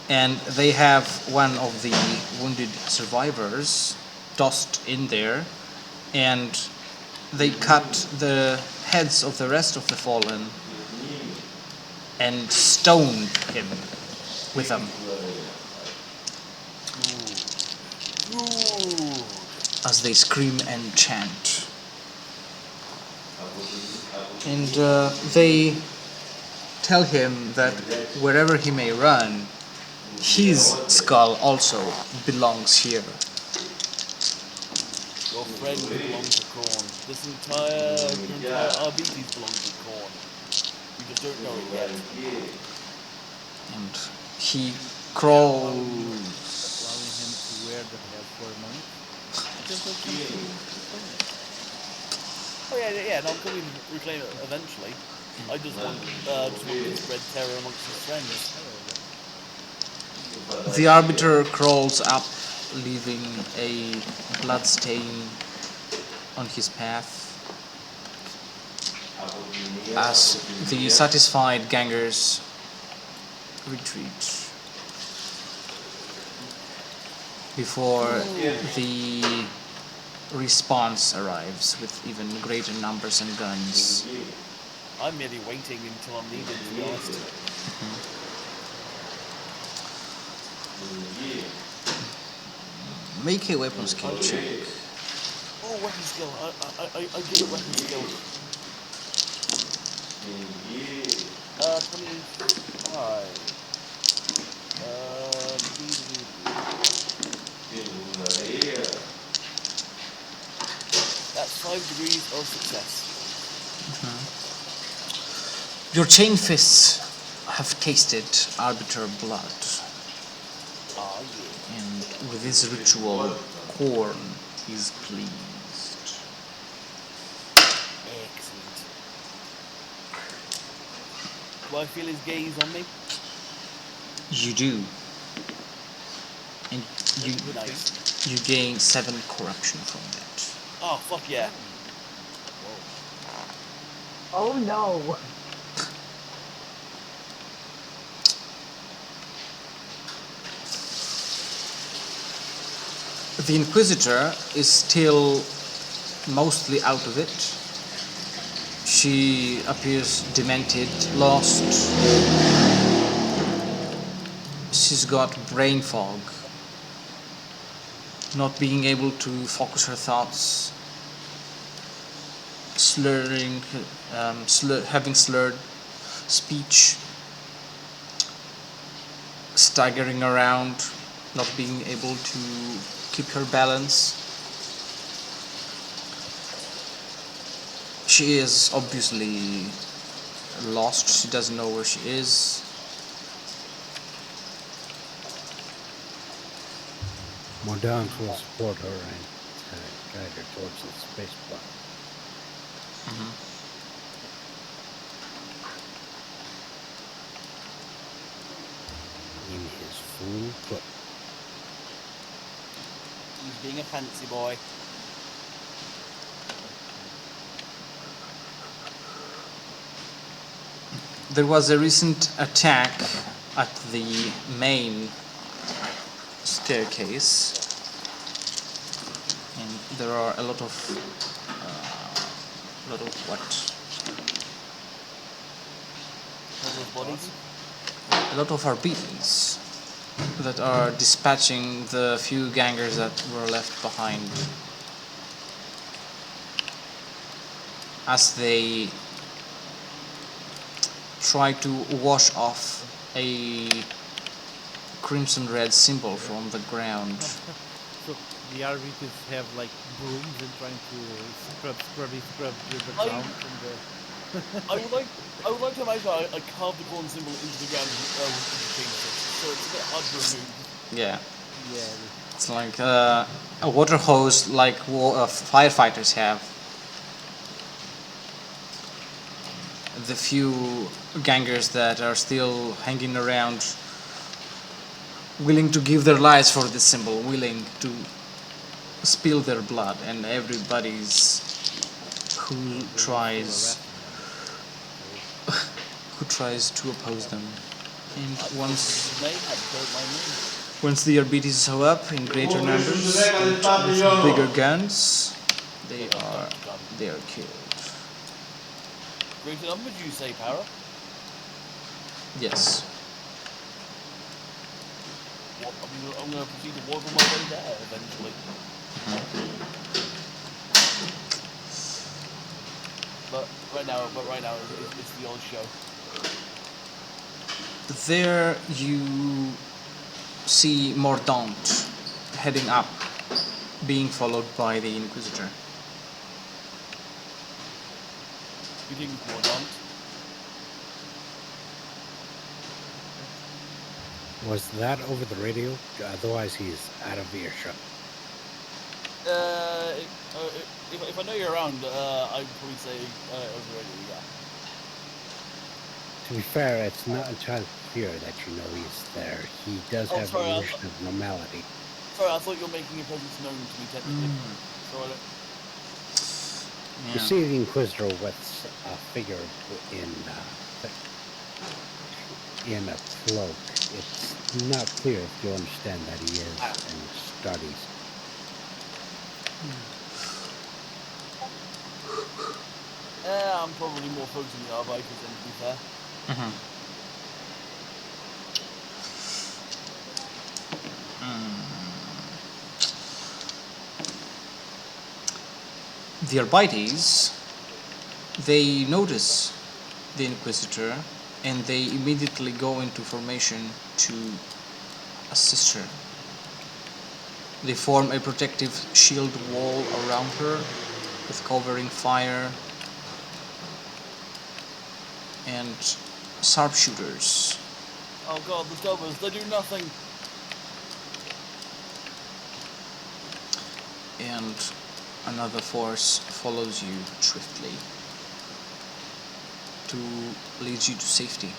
and they have one of the wounded survivors tossed in there, and they cut the heads of the rest of the fallen and stoned him with them as they scream and chant. And they tell him that wherever he may run, his skull also belongs here. Your friend belongs to Korn. This entire RBDs belong to Korn. You just don't know it yet. And he crawls. Allowing him to wear the head for a moment. Oh yeah, and I'm coming to reclaim it eventually. I just want to spread terror amongst his friends. The Arbiter crawls up, leaving a blood stain on his path as the satisfied gangers retreat before the response arrives with even greater numbers and guns. I'm merely waiting until I'm needed, to be honest. Make a weapon skill check. Oh, weapon skill. I get a weapon skill. 25. That's 5 degrees of success. Your chain fists have tasted Arbiter blood, Ah, yeah. and with this ritual, Korn is pleased. Do I feel his gaze on me? You do. And you Nice. you gain 7 corruption from that. Oh, fuck yeah. Oh no! The Inquisitor is still mostly out of it. She appears demented, lost. She's got brain fog, not being able to focus her thoughts, slurring, having slurred speech, staggering around, not being able to keep her balance. She is obviously lost. She doesn't know where she is. Mordaunt will support her and guide her towards the space pod. In his full clip. He's being a fancy boy. There was a recent attack at the main staircase, and there are a lot of what? All those bodies. A lot of RBs that are dispatching the few gangers that were left behind as they try to wash off a crimson red symbol from the ground. So the RVs have like brooms and trying to scrub the I- ground from the. I would like to imagine I carved the corn symbol into the ground with the chainsaw, so it's a bit hard to remove. Yeah, Yeah. it's like a water hose like firefighters have. The few gangers that are still hanging around, willing to give their lives for this symbol, willing to spill their blood, and everybody's who tries to oppose them. And once the RBTs show up in greater numbers and with bigger guns, they are killed. Greater numbers, you say, Para? Yes. What, I'm going to proceed to waddle my way there eventually. But right now, it's the old show. There you see Mordaunt heading up, being followed by the Inquisitor. You think it's Mordaunt? Was that over the radio? Otherwise, he's out of earshot. If I know you're around, I'd probably say over radio, yeah. To be fair, it's not entirely clear that you know he's there. He does have an illusion of normality. Sorry, I thought you were making your presence known to me technically. Sorry. You see the Inquisitor with a figure in a cloak. It's not clear if you understand that he is and studies. I'm probably more focused on the Arbiters than to be fair. The Arbites, they notice the Inquisitor and they immediately go into formation to assist her. They form a protective shield wall around her with covering fire and sharpshooters. Oh god, the Stubbers, they do nothing. And another force follows you swiftly. to lead you to safety.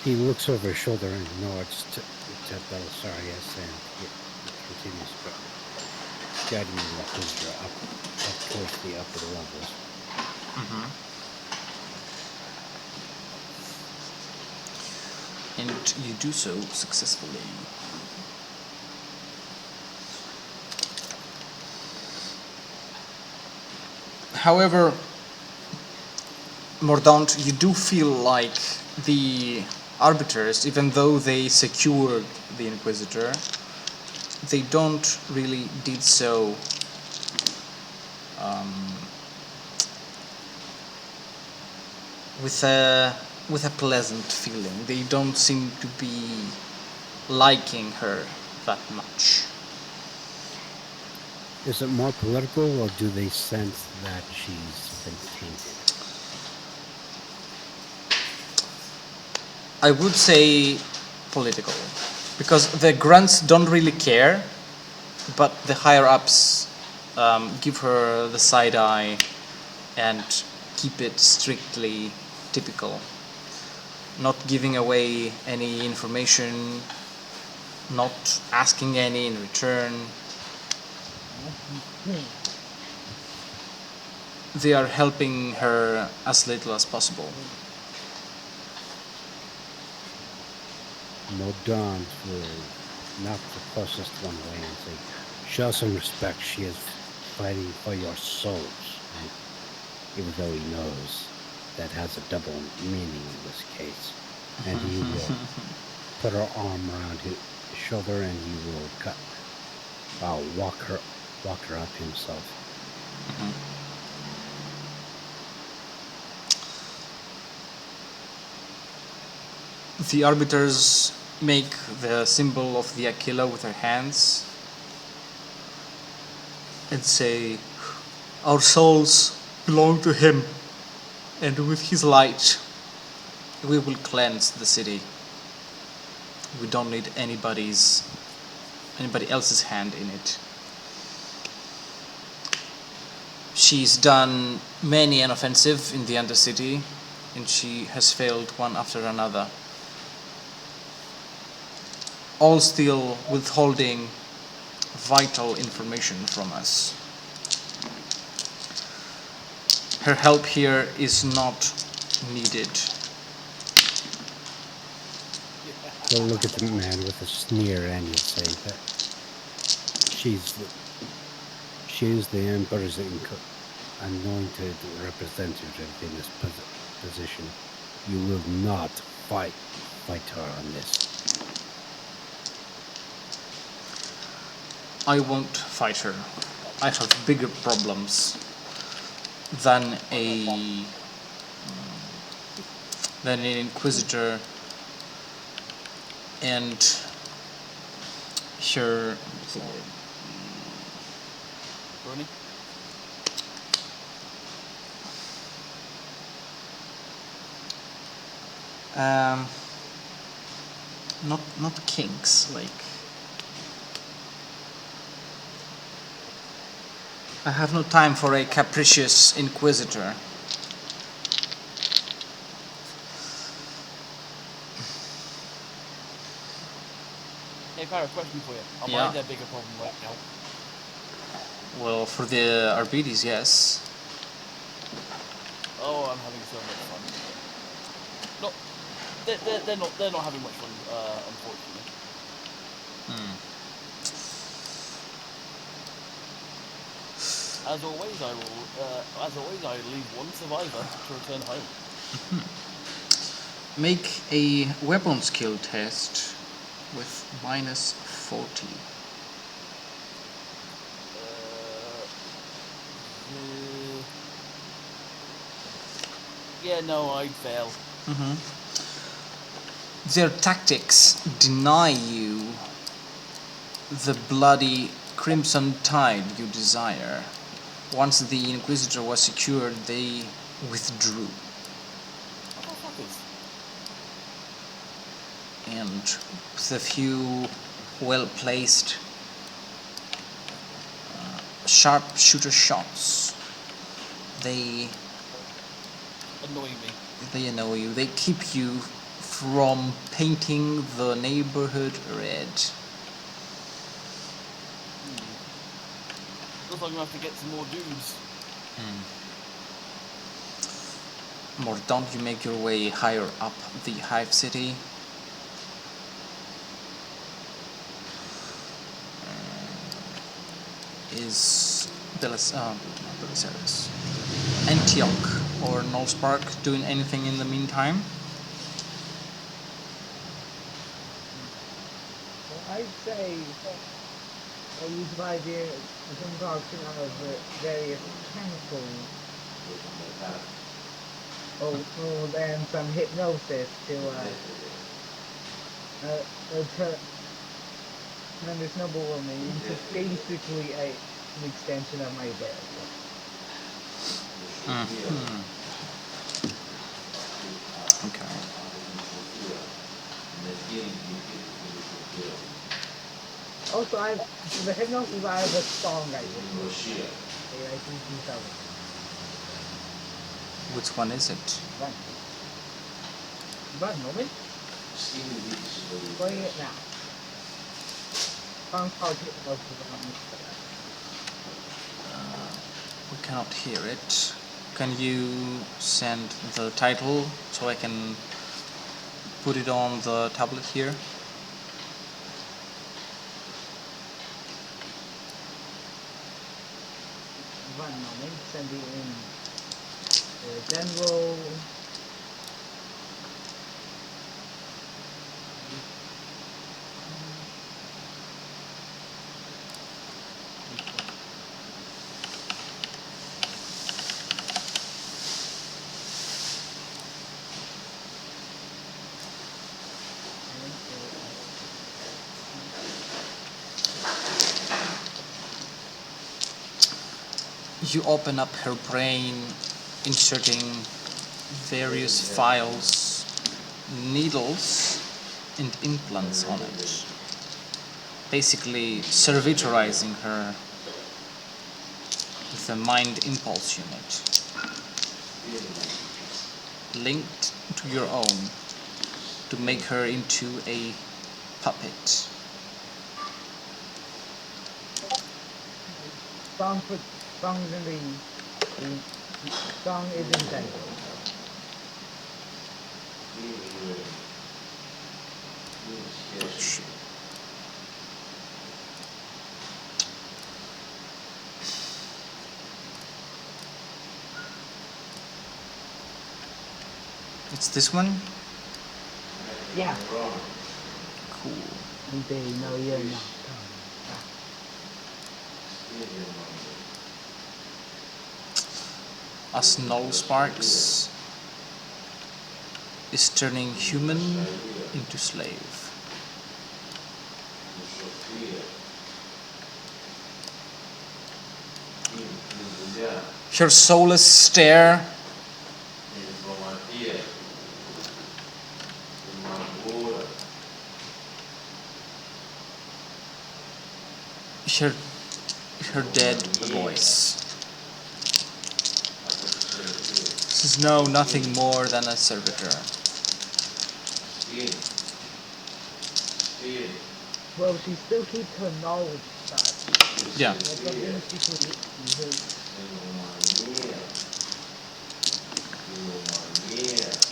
He looks over his shoulder and nods to Belisarius, and he continues guiding the Inquisitor up towards the upper levels. And you do so successfully. However, Mordaunt, you do feel like the arbiters, even though they secured the Inquisitor, they don't really did so with a pleasant feeling. They don't seem to be liking her that much. Is it more political, or do they sense that she's been tainted? I would say political, because the grunts don't really care, but the higher ups give her the side eye and keep it strictly typical, not giving away any information, not asking any in return. They are helping her as little as possible. Mordaunt will knock the closest one away and say, "Show some respect. She is fighting for your souls." And even though he knows that has a double meaning in this case, and he will put her arm around his shoulder, and he will walk her up himself. The arbiters make the symbol of the Aquila with their hands and say, "Our souls belong to him, and with his light we will cleanse the city. We don't need anybody else's hand in it." She's done many an offensive in the Undercity, and she has failed one after another, all still withholding vital information from us. Her help here is not needed. He'll look at the man with a sneer, and he'll say that she is the Emperor's anointed representative in this position. You will not fight her on this. I won't fight her. I have bigger problems than an Inquisitor and her. Bernie? Not kinks, like I have no time for a capricious Inquisitor. Hey, Farah, question for you. Am Yeah. I their bigger problem right now? Well, for the Arbides, yes. Oh, I'm having so much fun. No, they're not having much fun, unfortunately. As always, I leave one survivor to return home. Make a weapon skill test with -40. Yeah, no, I'd fail. Their tactics deny you the bloody crimson tide you desire. Once the Inquisitor was secured, they withdrew. Motherfuckers. and with a few well-placed sharpshooter shots, they Annoy me. annoy you. They keep you from painting the neighborhood red. Looks like I'm gonna have to get some more dudes. Mordaunt, you make your way higher up the hive city. Is Belisarius, Antioch or Nullspark doing anything in the meantime? Well, I'd say I use the idea of concoction of various chemicals. And some hypnosis to turn this noble woman into basically an extension of my bed. Okay. Also, the hypnosis I have a song I just Which one is it? One moment. Playing it now. Song's called Hypnosis. We cannot hear it. Can you send the title so I can put it on the tablet here? One moment, send it in general. You open up her brain, inserting various files, needles, and implants on it. Basically servitorizing her with a mind impulse unit linked to your own to make her into a puppet. Songs in the song is intended. It's this one? Yeah. Cool. They know you're not. As Nullsparks is turning human into slave. Her soulless stare her dead voice. This is nothing more than a servitor. Well, she still keeps her knowledge side. Yeah. That's something she could use.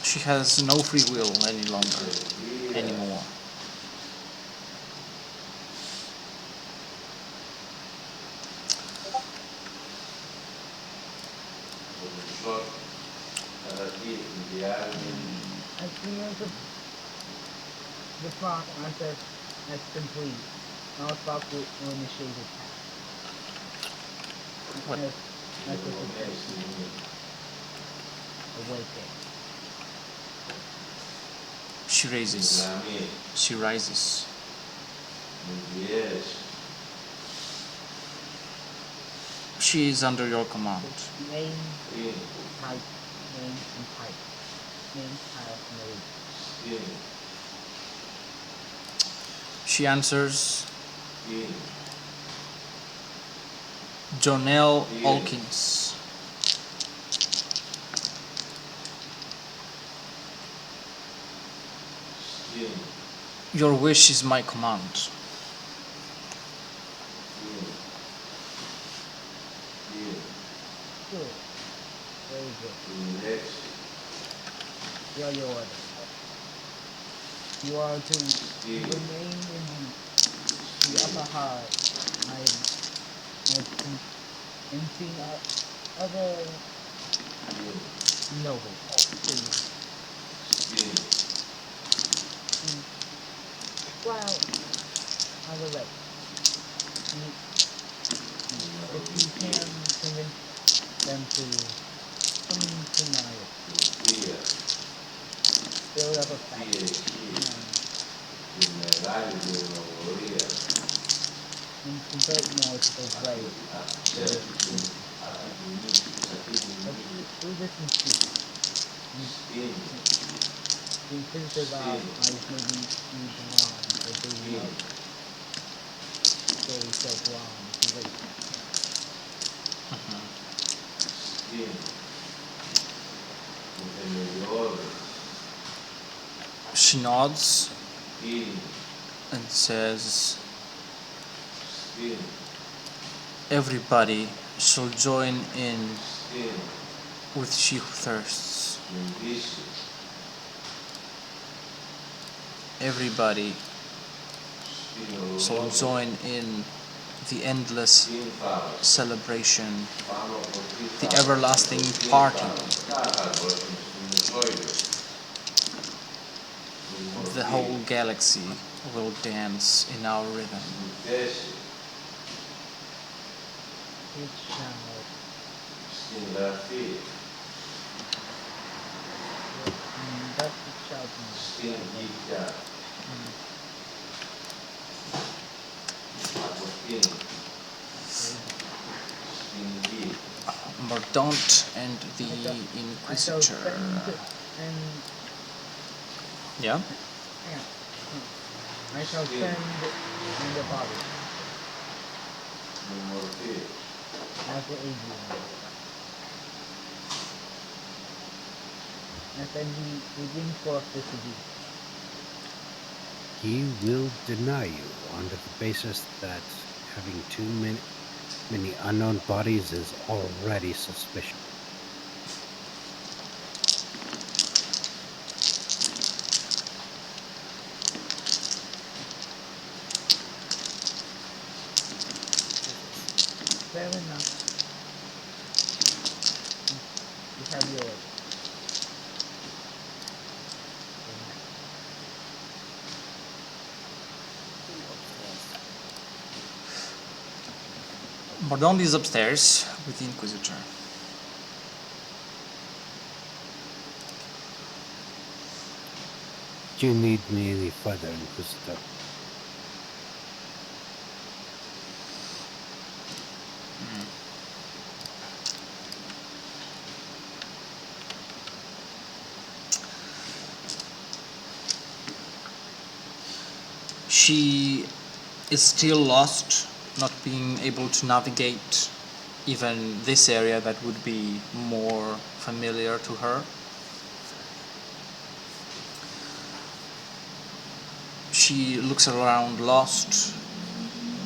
She has no free will any longer, anymore. As soon as the process is complete, I'll stop to initiate attack. What? That's what it says. Awaken. She raises. She rises. She is under your command. Name, type, name, and type. Name, type, name. She answers, Jonelle Alkins. Your wish is my command. Good. Very good. You are your order. You are to remain in the upper heart. I've seen other nobles. Well, other way. If you can convince them to come to my build up a faction and convert more to the way. But do this in secret. The inquisitive eyes maybe be blind, or they will not stay so blind to wait. She nods and says, everybody shall join in with she who thirsts. Everybody shall join in the endless celebration, the everlasting party. The whole galaxy will dance in our rhythm. It shall. But it shall be. Mordaunt and the I shall Inquisitor. send and Yeah? yeah. I shall send in the body as the Adrian. And then he brings forth this disease. He will deny you on the basis that having too many unknown bodies is already suspicious. Fair enough. You have yours. Mordaunt is upstairs with the Inquisitor. Do you need me any further, Inquisitor? She is still lost, not being able to navigate even this area that would be more familiar to her. She looks around lost,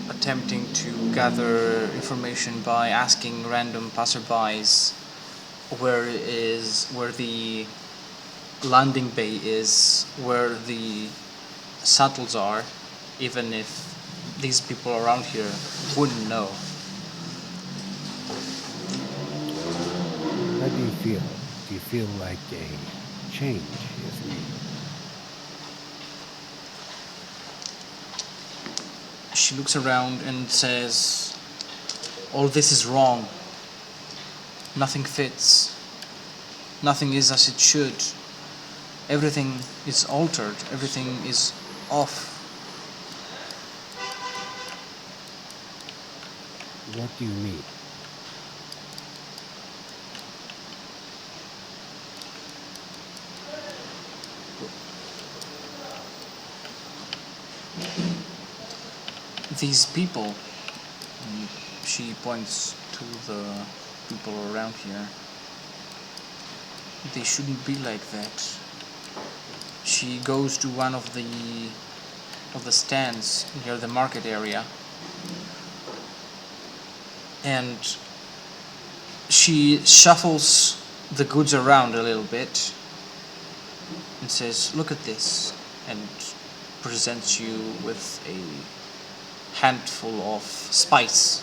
attempting to gather information by asking random passerbys where the landing bay is, where the shuttles are, even if these people around here wouldn't know. How do you feel? Do you feel like a change is needed? She looks around and says, all this is wrong. Nothing fits. Nothing is as it should. Everything is altered. Everything is off. What do you mean? these people, and she points to the people around here, they shouldn't be like that. She goes to one of the stands near the market area, and she shuffles the goods around a little bit and says, "Look at this," and presents you with a handful of spice.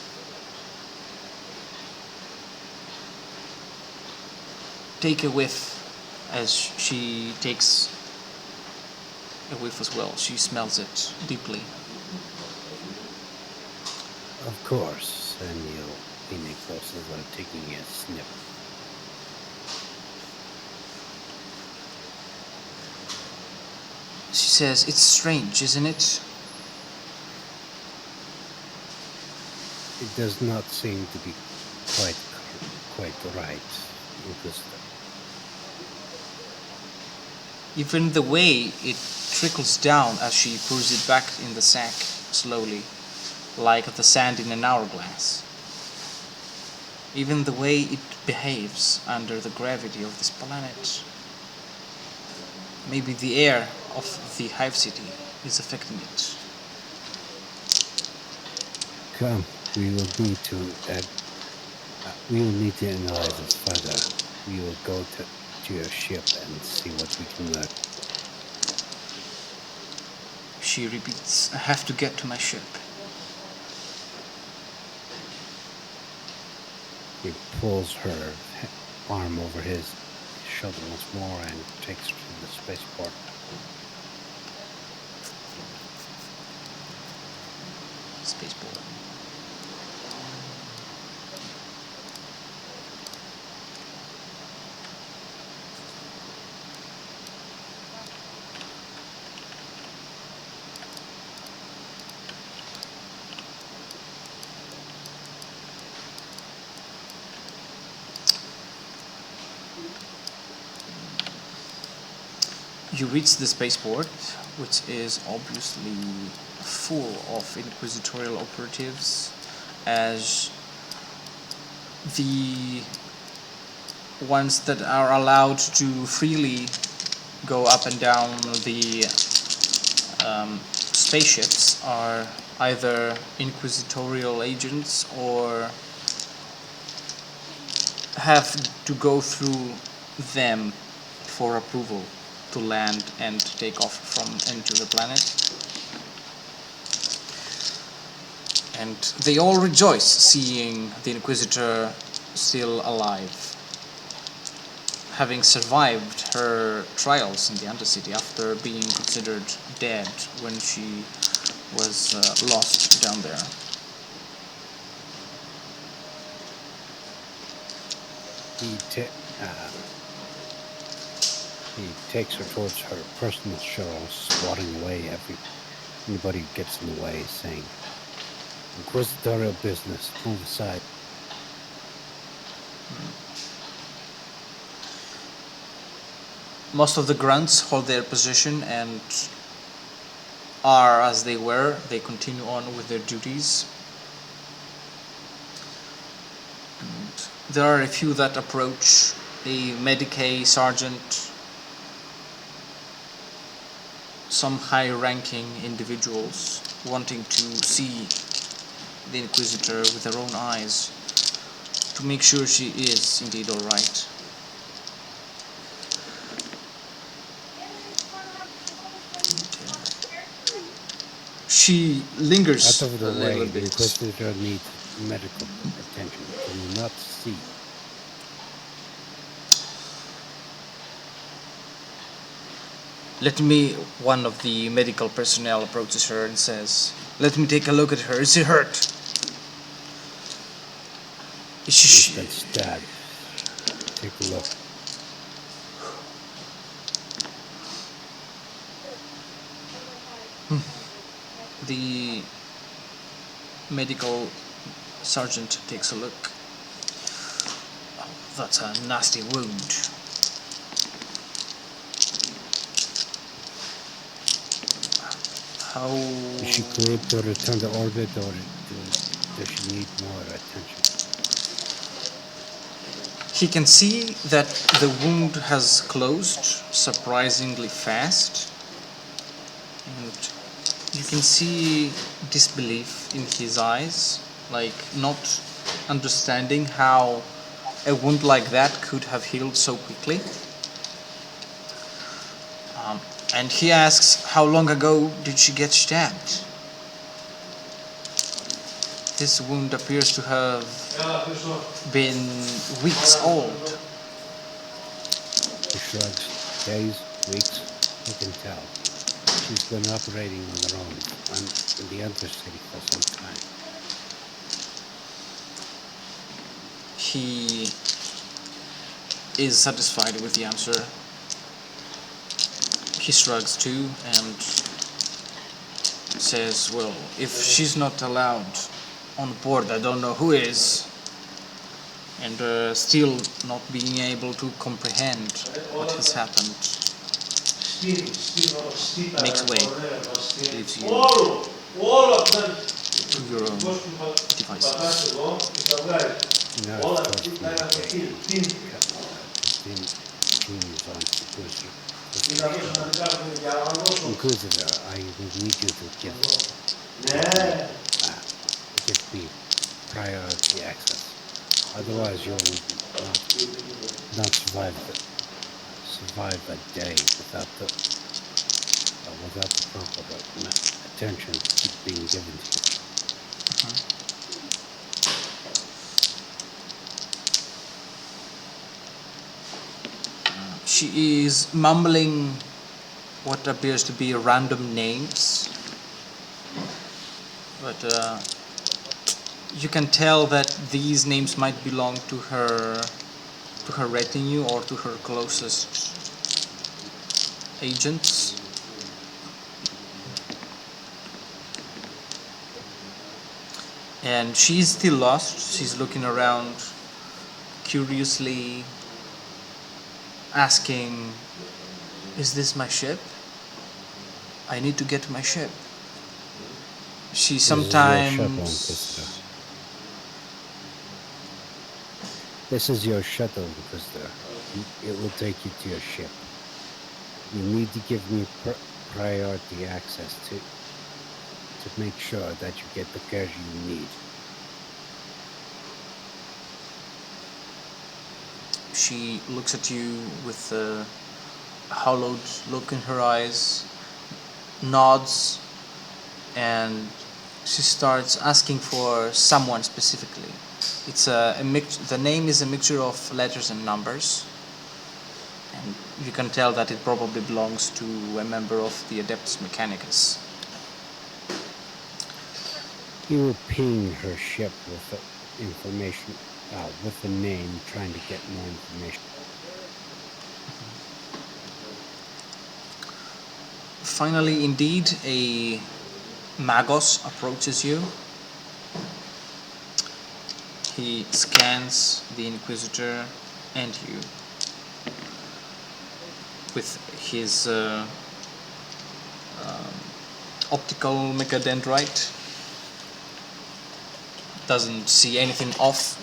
Take a whiff. As she takes a whiff as well, she smells it deeply. Of course, and you'll be made closer while taking a snip. She says, "It's strange, isn't it? It does not seem to be quite right, Inquisitor. Even the way it trickles down as she pours it back in the sack slowly, like the sand in an hourglass. Even the way it behaves under the gravity of this planet. Maybe the air of the Hive City is affecting it." Come, we will need to analyze this further. We will go to your ship and see what we can learn. She repeats, "I have to get to my ship." He pulls her arm over his shoulder once more and takes her to the spaceport. Spaceport. You reach the spaceport, which is obviously full of inquisitorial operatives, as the ones that are allowed to freely go up and down the spaceships are either inquisitorial agents or have to go through them for approval to land and take off from enter the planet. And they all rejoice seeing the Inquisitor still alive, having survived her trials in the Undercity after being considered dead when she was lost down there. He takes her towards her personal shuttle, swatting away anybody who gets in the way, saying, "Inquisitorial business, move aside." Most of the grunts hold their position and are as they were. They continue on with their duties. And there are a few that approach a Medicae sergeant, some high-ranking individuals wanting to see the Inquisitor with their own eyes to make sure she is indeed all right. She lingers Out of a the way, little the bit. Inquisitor needs medical attention. Can you not see? One of the medical personnel approaches her and says, "Let me take a look at her. Is she hurt?" She's been stabbed. Take a look. The medical sergeant takes a look. Oh, that's a nasty wound. How Is she cleared to return to orbit, or does she need more attention? he can see that the wound has closed surprisingly fast, and you can see disbelief in his eyes, like not understanding how a wound like that could have healed so quickly. And he asks, how long ago did she get stabbed? This wound appears to have been weeks old. He shrugs. Days, weeks, who can tell? She's been operating on her own in the Undercity for some time. He is satisfied with the answer. He shrugs too and says, well, if she's not allowed on board, I don't know who is. And still not being able to comprehend what has happened, makes way, leaves you to your own devices. Now it's starts communicating. Continues on to Booster. Inquisitor, I will need you to give me priority access. Otherwise, you'll not survive a day without the proper attention being given to you. She is mumbling what appears to be random names, but you can tell that these names might belong to her retinue or to her closest agents. And she's still lost. She's looking around curiously, asking, is this my ship? I need to get to my ship. She sometimes... This is your shuttle, Inquisitor. It will take you to your ship. You need to give me priority access to make sure that you get the care you need. She looks at you with a hollowed look in her eyes, nods, and she starts asking for someone specifically. It's a the name is a mixture of letters and numbers, and you can tell that it probably belongs to a member of the Adeptus Mechanicus. You will ping her ship with the information, with the name, trying to get more information. Finally, indeed, a Magos approaches you. He scans the Inquisitor and you with his optical mechadendrite. Doesn't see anything off,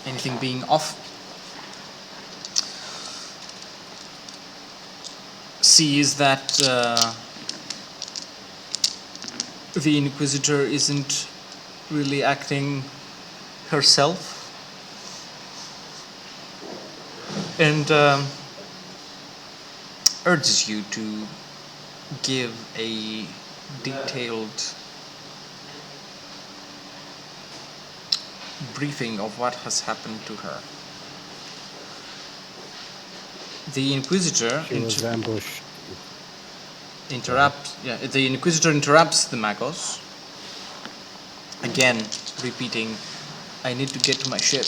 anything being off. Sees that the Inquisitor isn't really acting herself, and urges you to give a detailed briefing of what has happened to her. The Inquisitor was ambushed. The Inquisitor interrupts the Magos, again repeating, I need to get to my ship.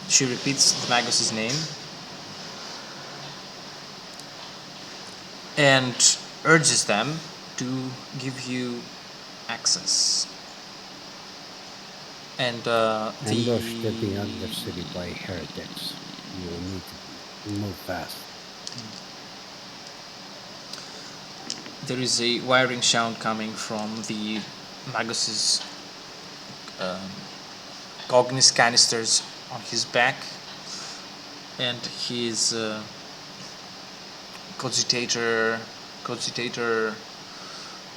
She repeats the Magos' name and urges them to give you access. And ambushed at the Undercity by heretics. You will need to move fast. there is a wiring sound coming from the Magus's Cognis canisters on his back, and his cogitator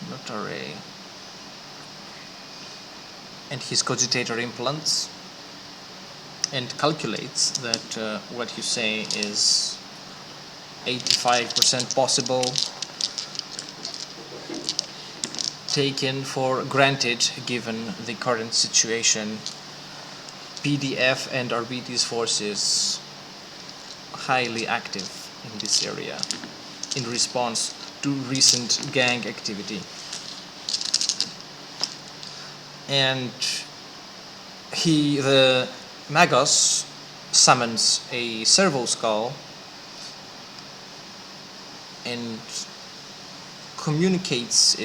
not array, and his cogitator implants, and calculates that what you say is 85% possible, taken for granted given the current situation. PDF and RBT's forces highly active in this area in response to recent gang activity. And the Magos summons a servo skull and communicates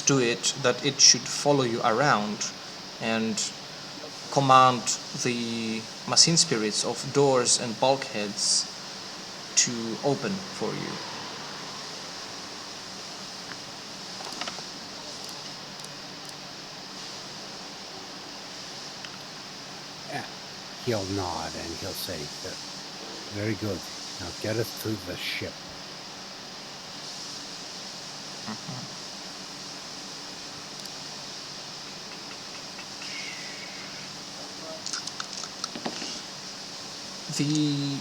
to it that it should follow you around and command the machine spirits of doors and bulkheads to open for you. Yeah. He'll nod and he'll say, very good. Now get us to the ship. The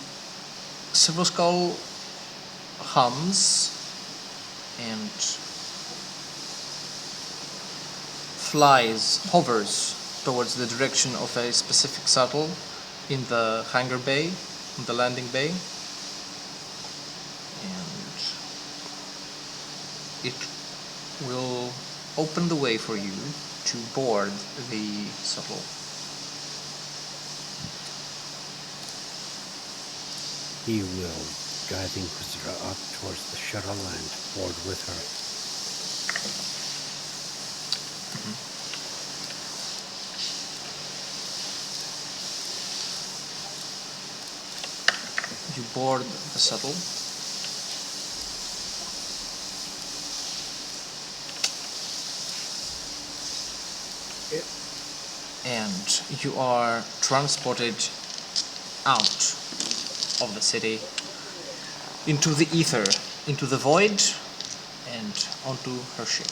Silver Skull hums and hovers towards the direction of a specific shuttle in the hangar bay, in the landing bay, and it will open the way for you to board the shuttle. He will guide the Inquisitor up towards the shuttle and board with her. You board the shuttle. And you are transported out of the city into the ether, into the void, and onto her ship.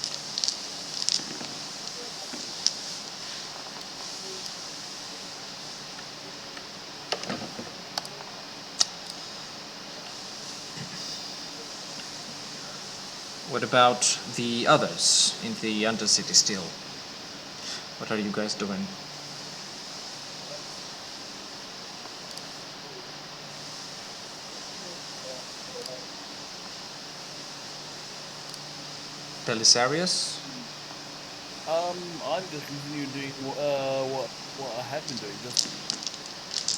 What about the others in the Undercity still? What are you guys doing? Belisarius? I'm just continuing doing what I have been doing, just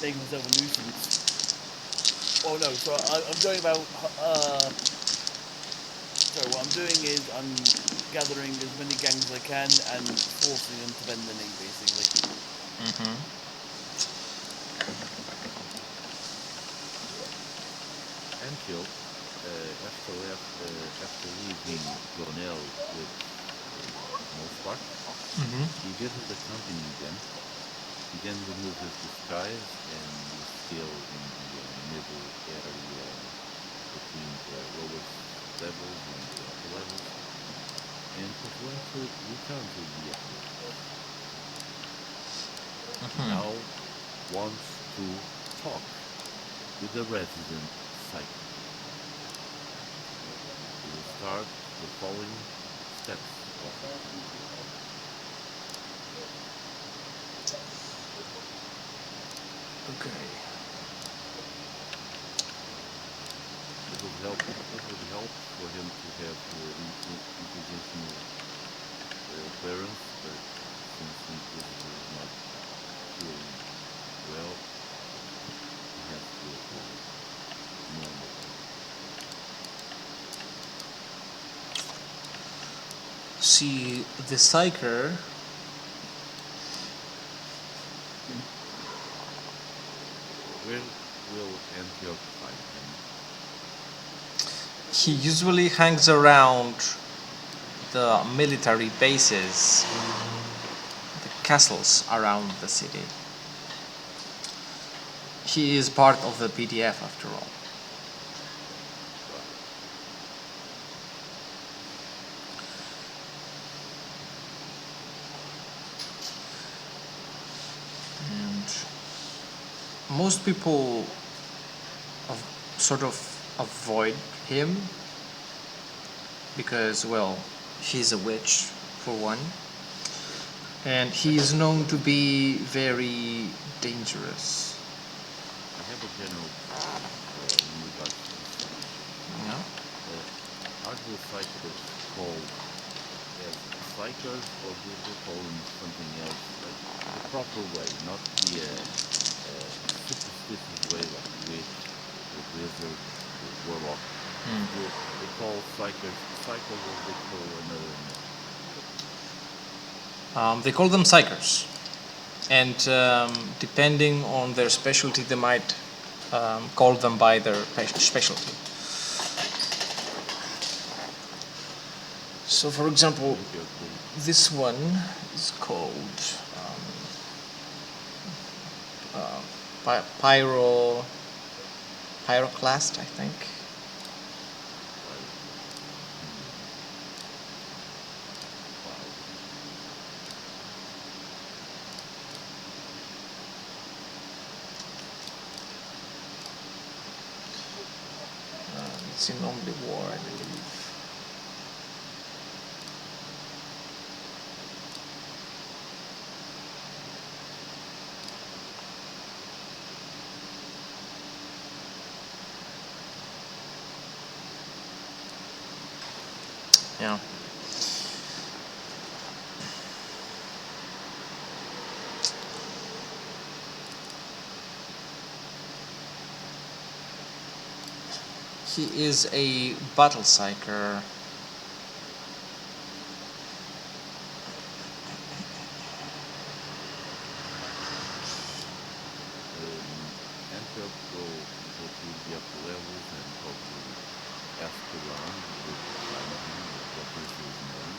making myself a nuisance. Oh no, so I'm going about. So what I'm doing is I'm gathering as many gangs as I can and forcing them to bend the knee, basically. Antioch, after leaving Jonel with Mosbach, he visited the company again. He then removed his disguise and was still in the middle area between the lowest levels and the upper levels, and was going to return to the airport. He now wants to talk with the resident psychic. He will start the following steps of it. Okay. It would help for him to have inquisitional clearance, but since the Inquisitor is not feeling well, he has to go normal. See, the Psyker Where will Antioch find him? He usually hangs around the military bases, the castles around the city. He is part of the PDF after all. And most people sort of avoid him because, well, he's a witch for one, and he is known to be very dangerous. I have a general in regards to this fight. Yeah. Are the cycles called as cycles, or do they call them something else, like the proper way, not the superstitious way, like witch, the wizard, the warlock? They call cycles, or they call another name? They call them psychers, and depending on their specialty, they might call them by their specialty. So, for example, this one is called Pyroclast, I think. It's in Only War, I believe. Yeah. He is a battle psyker. Antioch go to the upper levels and probably ask around with what is his name.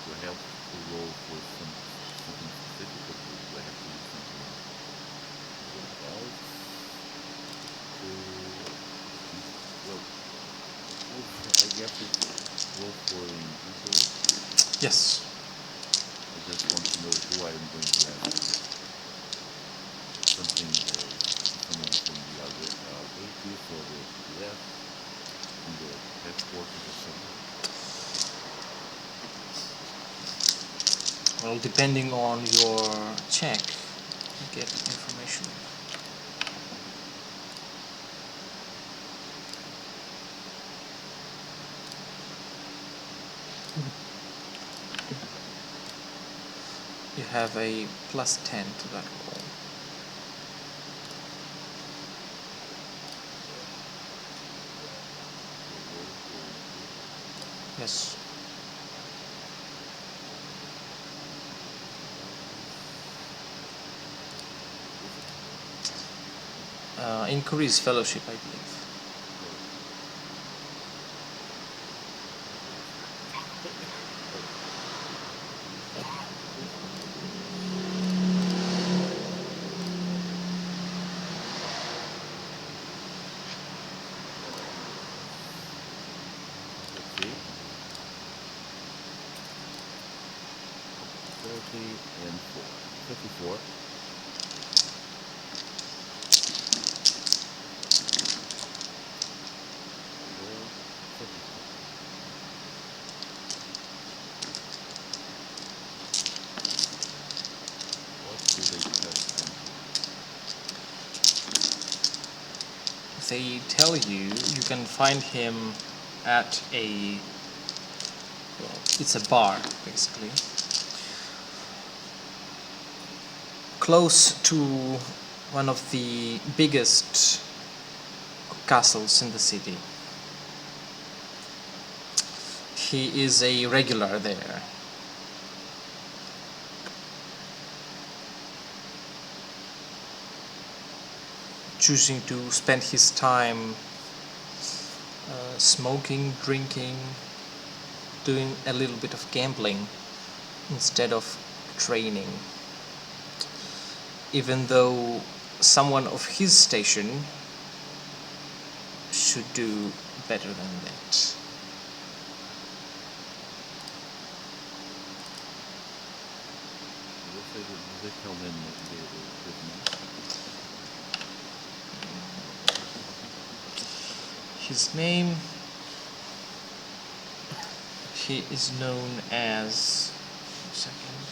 Do I have to roll for something specific, or do I have to do something else? Well, I guess it's roll for an info. Yes. I just want to know who I am going to ask. Something, someone from the other 80s or the left, from the headquarters or something. Well, depending on your check, you get information. You have a +10 to that roll. Yes. Increase fellowship, I believe. Let's see. 30 and 4. 54. They tell you you can find him at a, well, it's a bar basically, close to one of the biggest castles in the city. He is a regular there. choosing to spend his time smoking, drinking, doing a little bit of gambling instead of training. Even though someone of his station should do better than that. They tell them His name, he is known as, a second,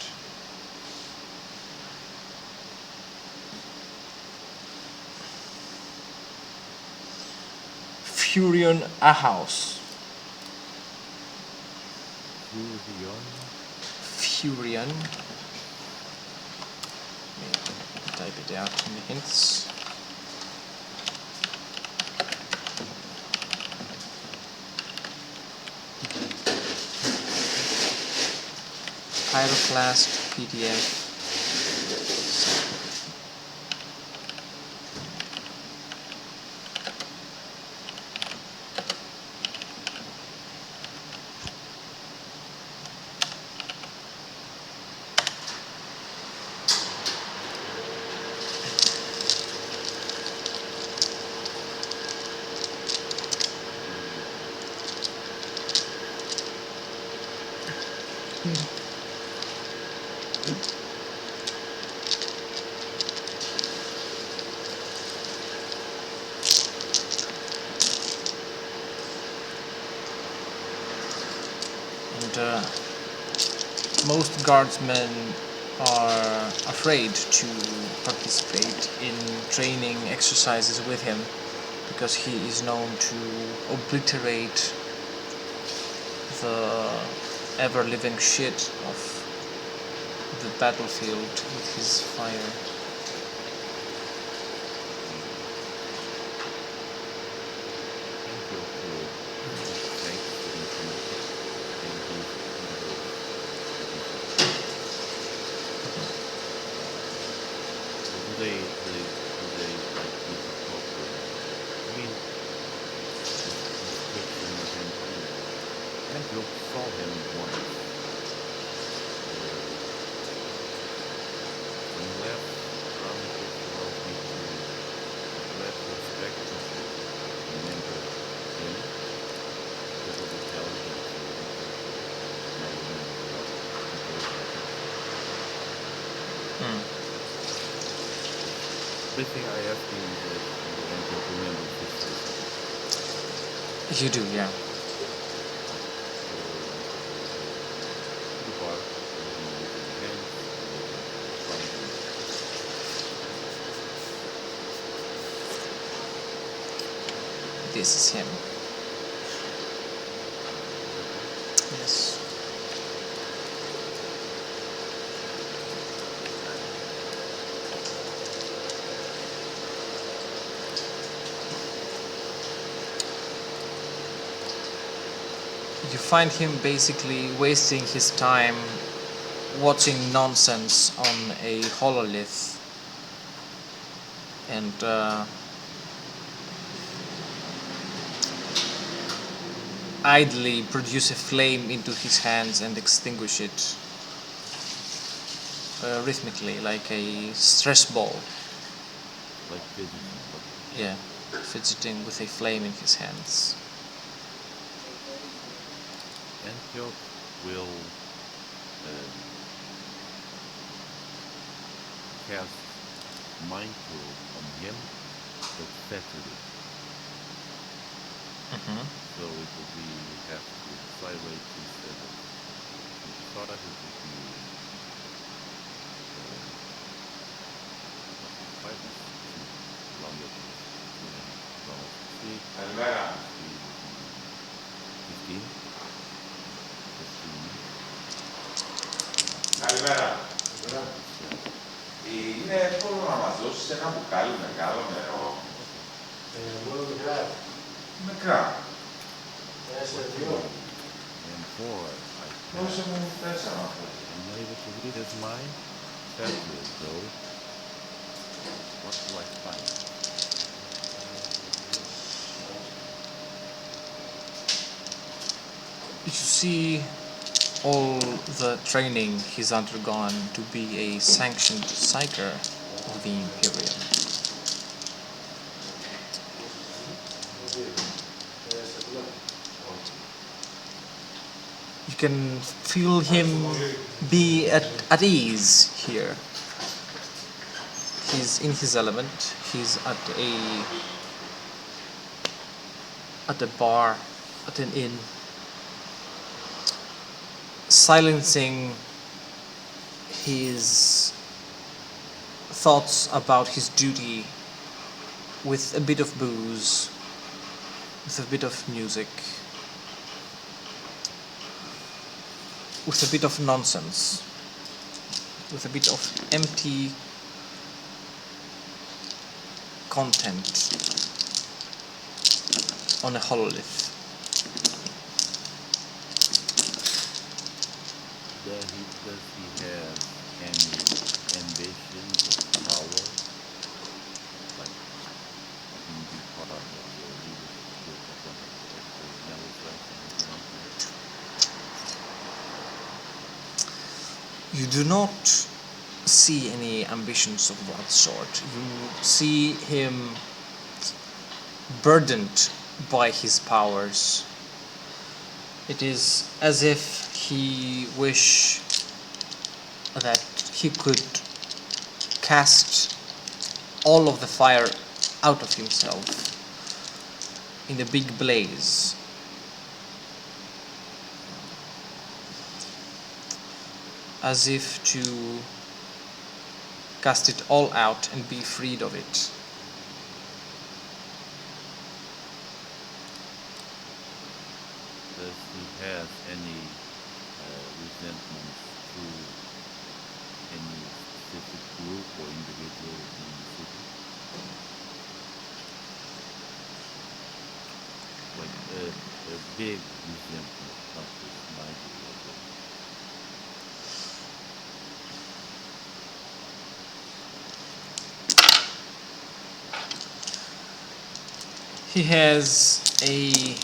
Furion Ahaus. Furion. Type it out in the hints. Pyroclast PDF. And most guardsmen are afraid to participate in training exercises with him because he is known to obliterate the ever-living shit of the battlefield with his fire. Everything I ask you is to remember this. You do, yeah. This is him. Yes. You find him basically wasting his time watching nonsense on a hololith and idly produce a flame into his hands and extinguish it rhythmically, like a stress ball. Like fidgeting. Yeah, fidgeting with a flame in his hands. Antioch will cast mind probe on him, but fetter it. So it will be have to silate instead of thought it would be longer to Καλημέρα. 15. Καλημέρα. Είναι εύκολο να μας δώσεις ένα μπουκάλι μεγάλο νερό. Μόνο μικρά. Μικρά. Δύο. And 4. Δώσε μου 4. I'm not able to read his mind. That's it, though. What do I find? You see all the training he's undergone to be a sanctioned psyker of the Imperium. You can feel him be at ease here. He's in his element. He's at a bar, at an inn, silencing his thoughts about his duty with a bit of booze, with a bit of music, with a bit of nonsense, with a bit of empty content on a hololith. Does he have any ambitions of power? Like, can he be part of the leadership group of the Yellow Flash or anything like that? You do not see any ambitions of that sort. You see him burdened by his powers. It is as if he wished that he could cast all of the fire out of himself in a big blaze. As if to cast it all out and be freed of it. Does he have any resentments to any specific group or individual in the city? Like a big resentment, not just minor. He has a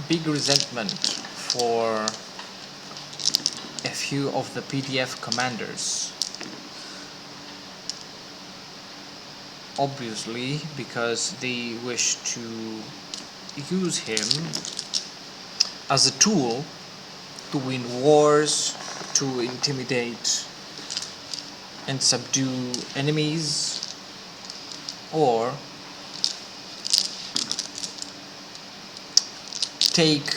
big resentment for a few of the PDF commanders. Obviously, because they wish to use him as a tool to win wars, to intimidate and subdue enemies, or take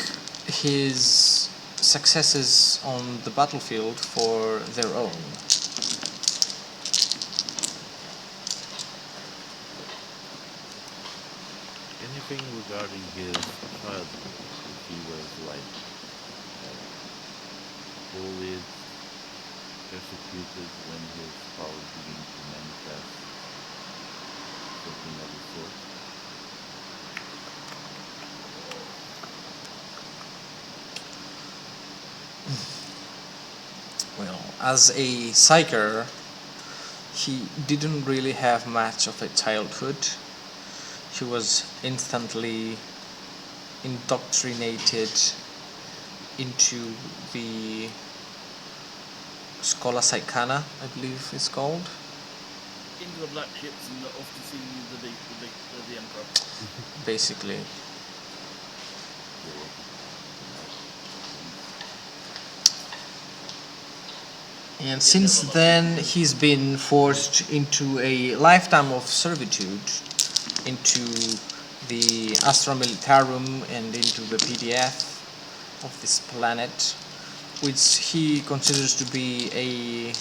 his successes on the battlefield for their own. Anything regarding his childhood, if he was like bullied, persecuted when his powers began to manifest, something of the sort? Well, as a psyker, he didn't really have much of a childhood. He was instantly indoctrinated into the Schola Psychana, I believe it's called. Into the black ships and off to see the Emperor. Basically. And since then, he's been forced into a lifetime of servitude, into the Astra Militarum and into the PDF of this planet, which he considers to be a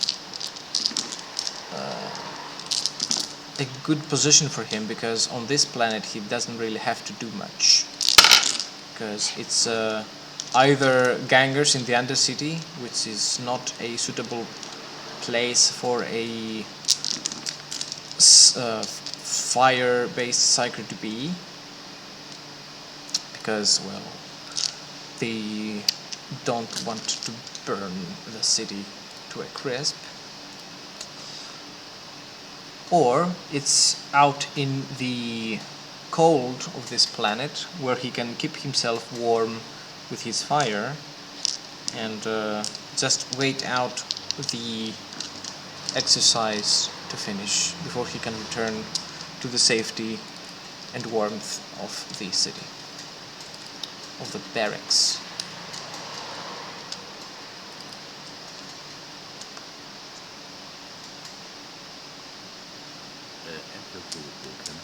good position for him, because on this planet he doesn't really have to do much, because it's either gangers in the Undercity, which is not a suitable place for a fire-based psyker to be, because, well, they don't want to burn the city to a crisp. Or it's out in the cold of this planet, where he can keep himself warm with his fire and just wait out the exercise to finish before he can return to the safety and warmth of the city, of the barracks. Antioch will report him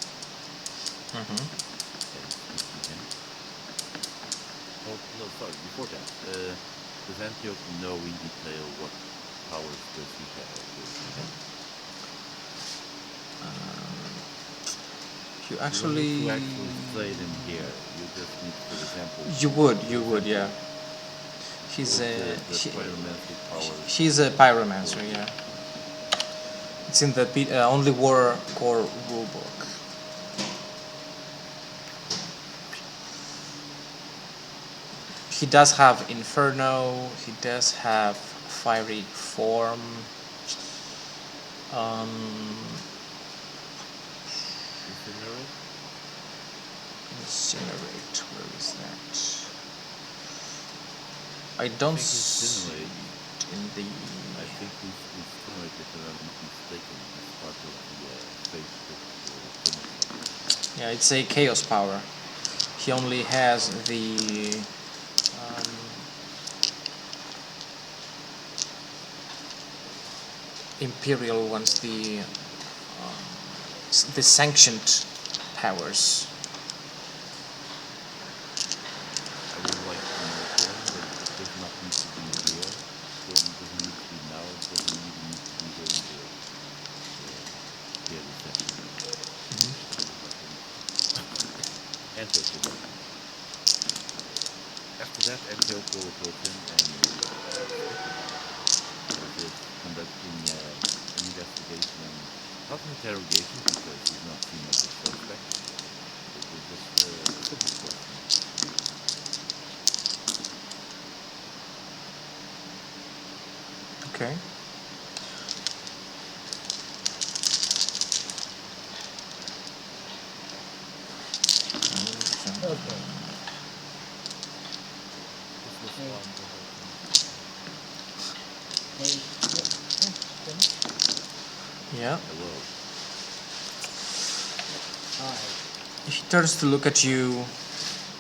Mm-hmm. and speak to him. Oh, no, sorry, before that, does Antioch know in detail what powers does he have? You You don't actually... need to actually say them here. You just need, for example... You would, yeah. He's a... the pyromancy powers. He's a pyromancer, yeah. It's in the only war core rulebook. He does have Inferno, he does have Fiery Form. Incinerate, where is that? I don't see it in the... I think Incinerate, if I'm not mistaken, is part of the Facebook. Yeah, it's a Chaos power. He only has the... Imperial ones, the sanctioned powers. I would like to know them, but it does not need to be here. So it doesn't need to be now. It doesn't even need to be during the reception. Antioch will work. After that, Antioch will report him and conducting an investigation, not an interrogation because he's not seen as a suspect, but just a simple question. Okay. Okay. This was Hey. fun the whole time. Hey, Yeah. Hello. alright. He turns to look at you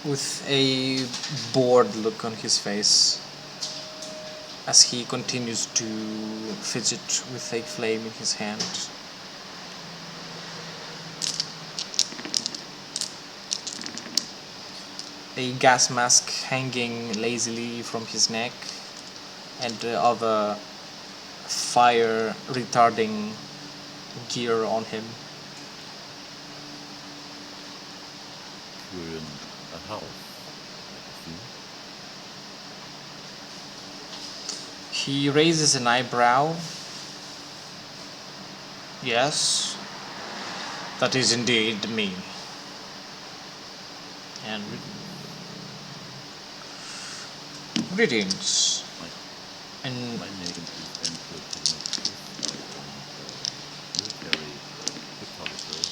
with a bored look on his face as he continues to fidget with a flame in his hand. A gas mask hanging lazily from his neck and other fire retarding gear on him. We're in a house, I assume. He raises an eyebrow. Yes, that is indeed me. And greetings. And My name is Antioch Hermeticus. I am a military cryptographer.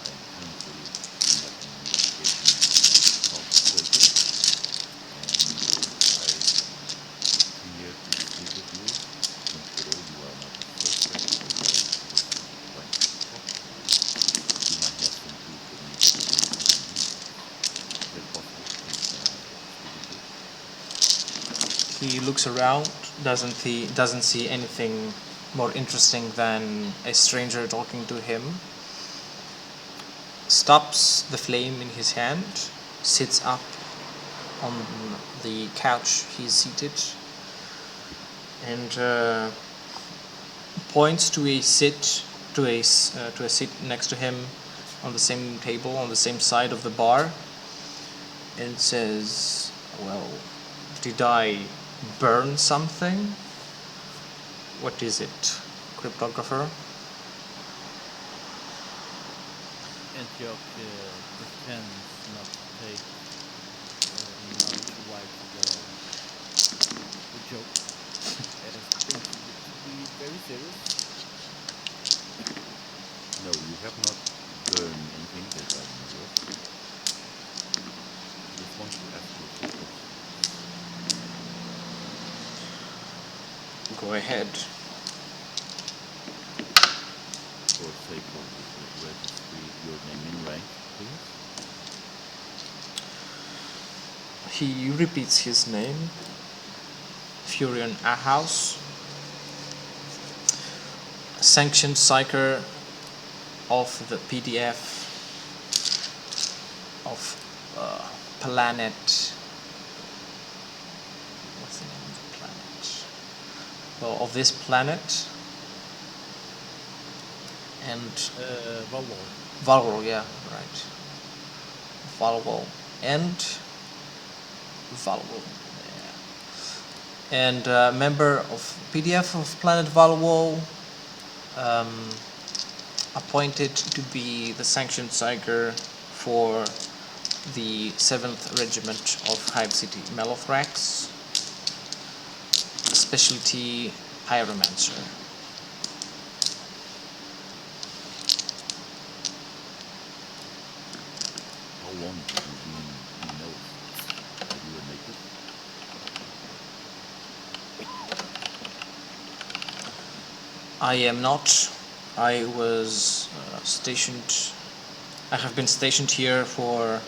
I am currently conducting an investigation called Crusade. And I came here to speak with you. Don't worry, you are not a suspect. You are just like to talk to you. You might have some clues for me that you don't need. Is that possible? Can I speak with you? he looks around, doesn't see anything more interesting than a stranger talking to him. Stops the flame in his hand, sits up on the couch he's seated, and points to a seat next to him on the same table on the same side of the bar, and says, "Well, did I burn something? What is it, cryptographer?" Antioch pretends not to take not to wipe the joke as thinking it to be very serious. No, you have not burned anything that I know of. I just want to ask you a few questions. Go ahead. For sake of the registry, your name and rank, please. He repeats his name, Furion Ahaus, sanctioned psyker of the PDF of planet. What's the name of the planet? Well, of this planet and Valwall, yeah, right. Valwall and Valwall, yeah. And member of PDF of Planet Valwall, appointed to be the sanctioned psyker for the 7th Regiment of Hive City Melothrax, specialty Pyromancer. How long have you been in Melf? Are you a native? I am not. I was stationed. I have been stationed here for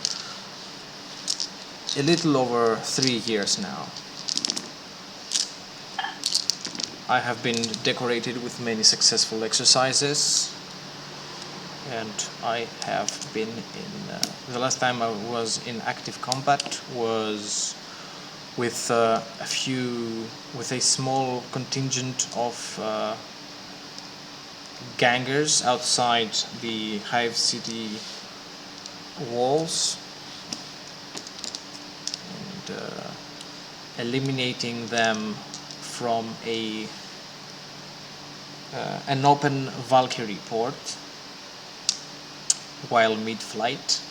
a little over 3 years now. I have been decorated with many successful exercises, and I have been in. The last time I was in active combat was with a small contingent of gangers outside the Hive City walls, and eliminating them from an open Valkyrie port while mid-flight.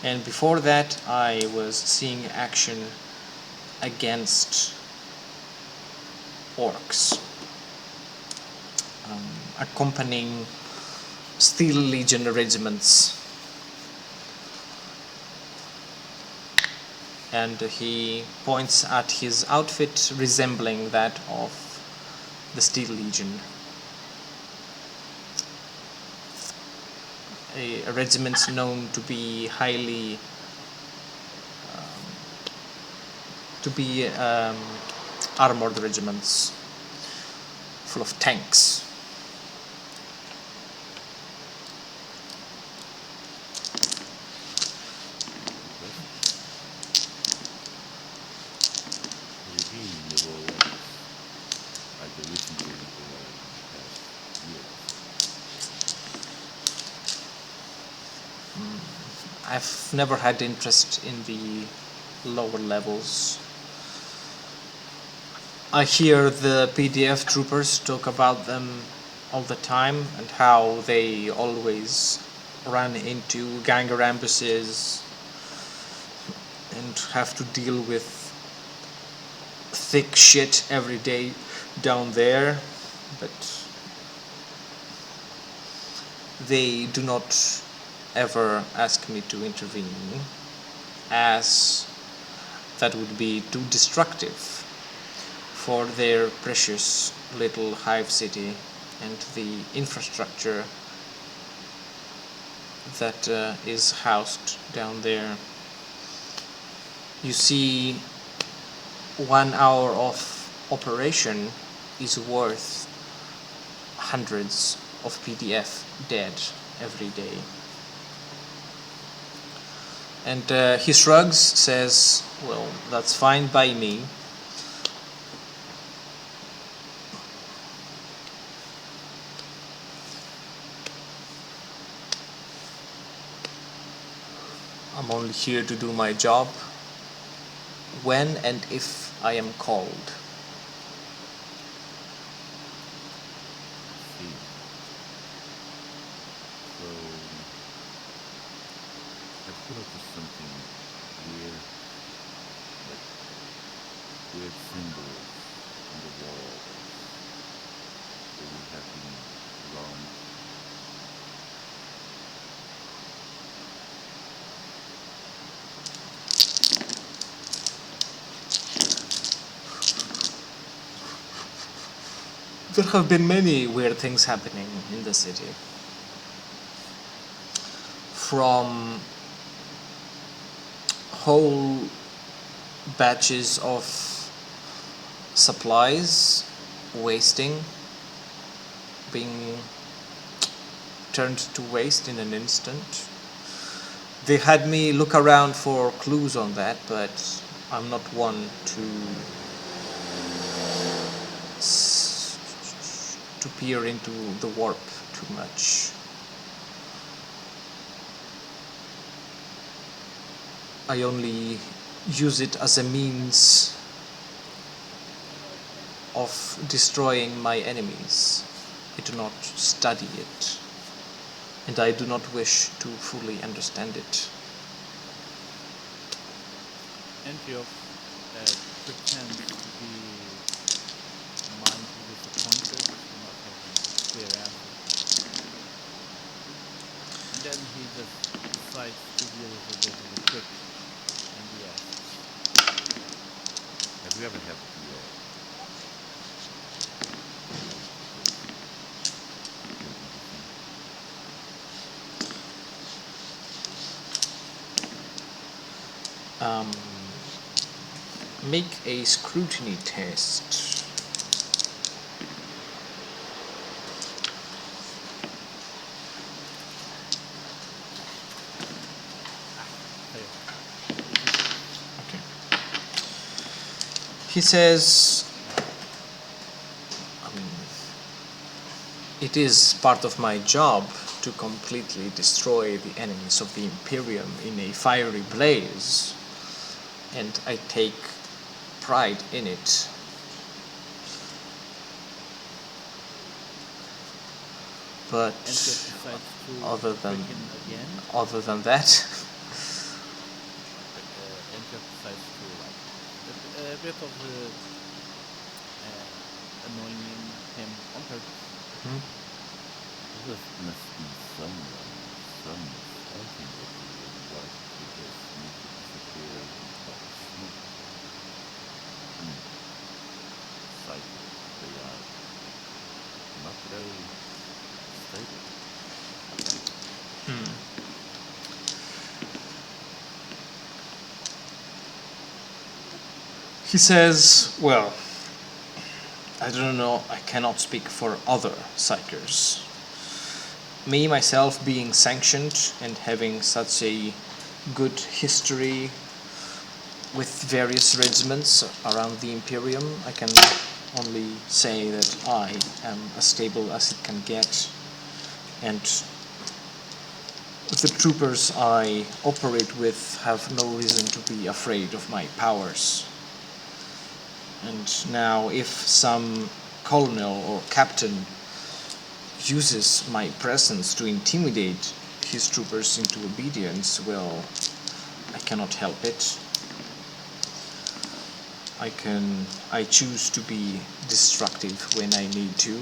And before that I was seeing action against orcs, accompanying Steel Legion regiments. And he points at his outfit resembling that of the Steel Legion. A regiment known to be highly armored regiments full of tanks. Have you been in the Royal Ranks? Either recently or in the past year? I've never had interest in the lower levels. I hear the PDF troopers talk about them all the time and how they always run into ganger ambushes and have to deal with thick shit every day down there, but they do not ever ask me to intervene, as that would be too destructive for their precious little hive city and the infrastructure that is housed down there. You see, 1 hour of operation is worth hundreds of PDF dead every day. And he shrugs, says, well, that's fine by me. I'm only here to do my job when and if I am called. See. So, I've noticed something weird, like weird symbols on the walls that we have been around. There have been many weird things happening in the city. From whole batches of supplies wasting, being turned to waste in an instant. They had me look around for clues on that, but I'm not one to peer into the warp too much. I only use it as a means of destroying my enemies. I do not study it, and I do not wish to fully understand it. Antioch pretends to be mildly disappointed in not having a clear answer. And then he just decides to be a little bit of a prick and he asks, Have you ever had the Make a scrutiny test. fail. Okay. He says, it is part of my job to completely destroy the enemies of the Imperium in a fiery blaze, and I take pride in it. But Antioch decides to other than prick him again. that, Antioch decides to like a bit of annoying him on purpose. There must be someone, something that you would like to just make it disappear like smoke. Cycles, they are not very stable. he says, well, I don't know, I cannot speak for other psychers. Me, myself, being sanctioned and having such a good history with various regiments around the Imperium, I can only say that I am as stable as it can get, and the troopers I operate with have no reason to be afraid of my powers. And now if some colonel or captain uses my presence to intimidate his troopers into obedience, well, I cannot help it. I choose to be destructive when I need to.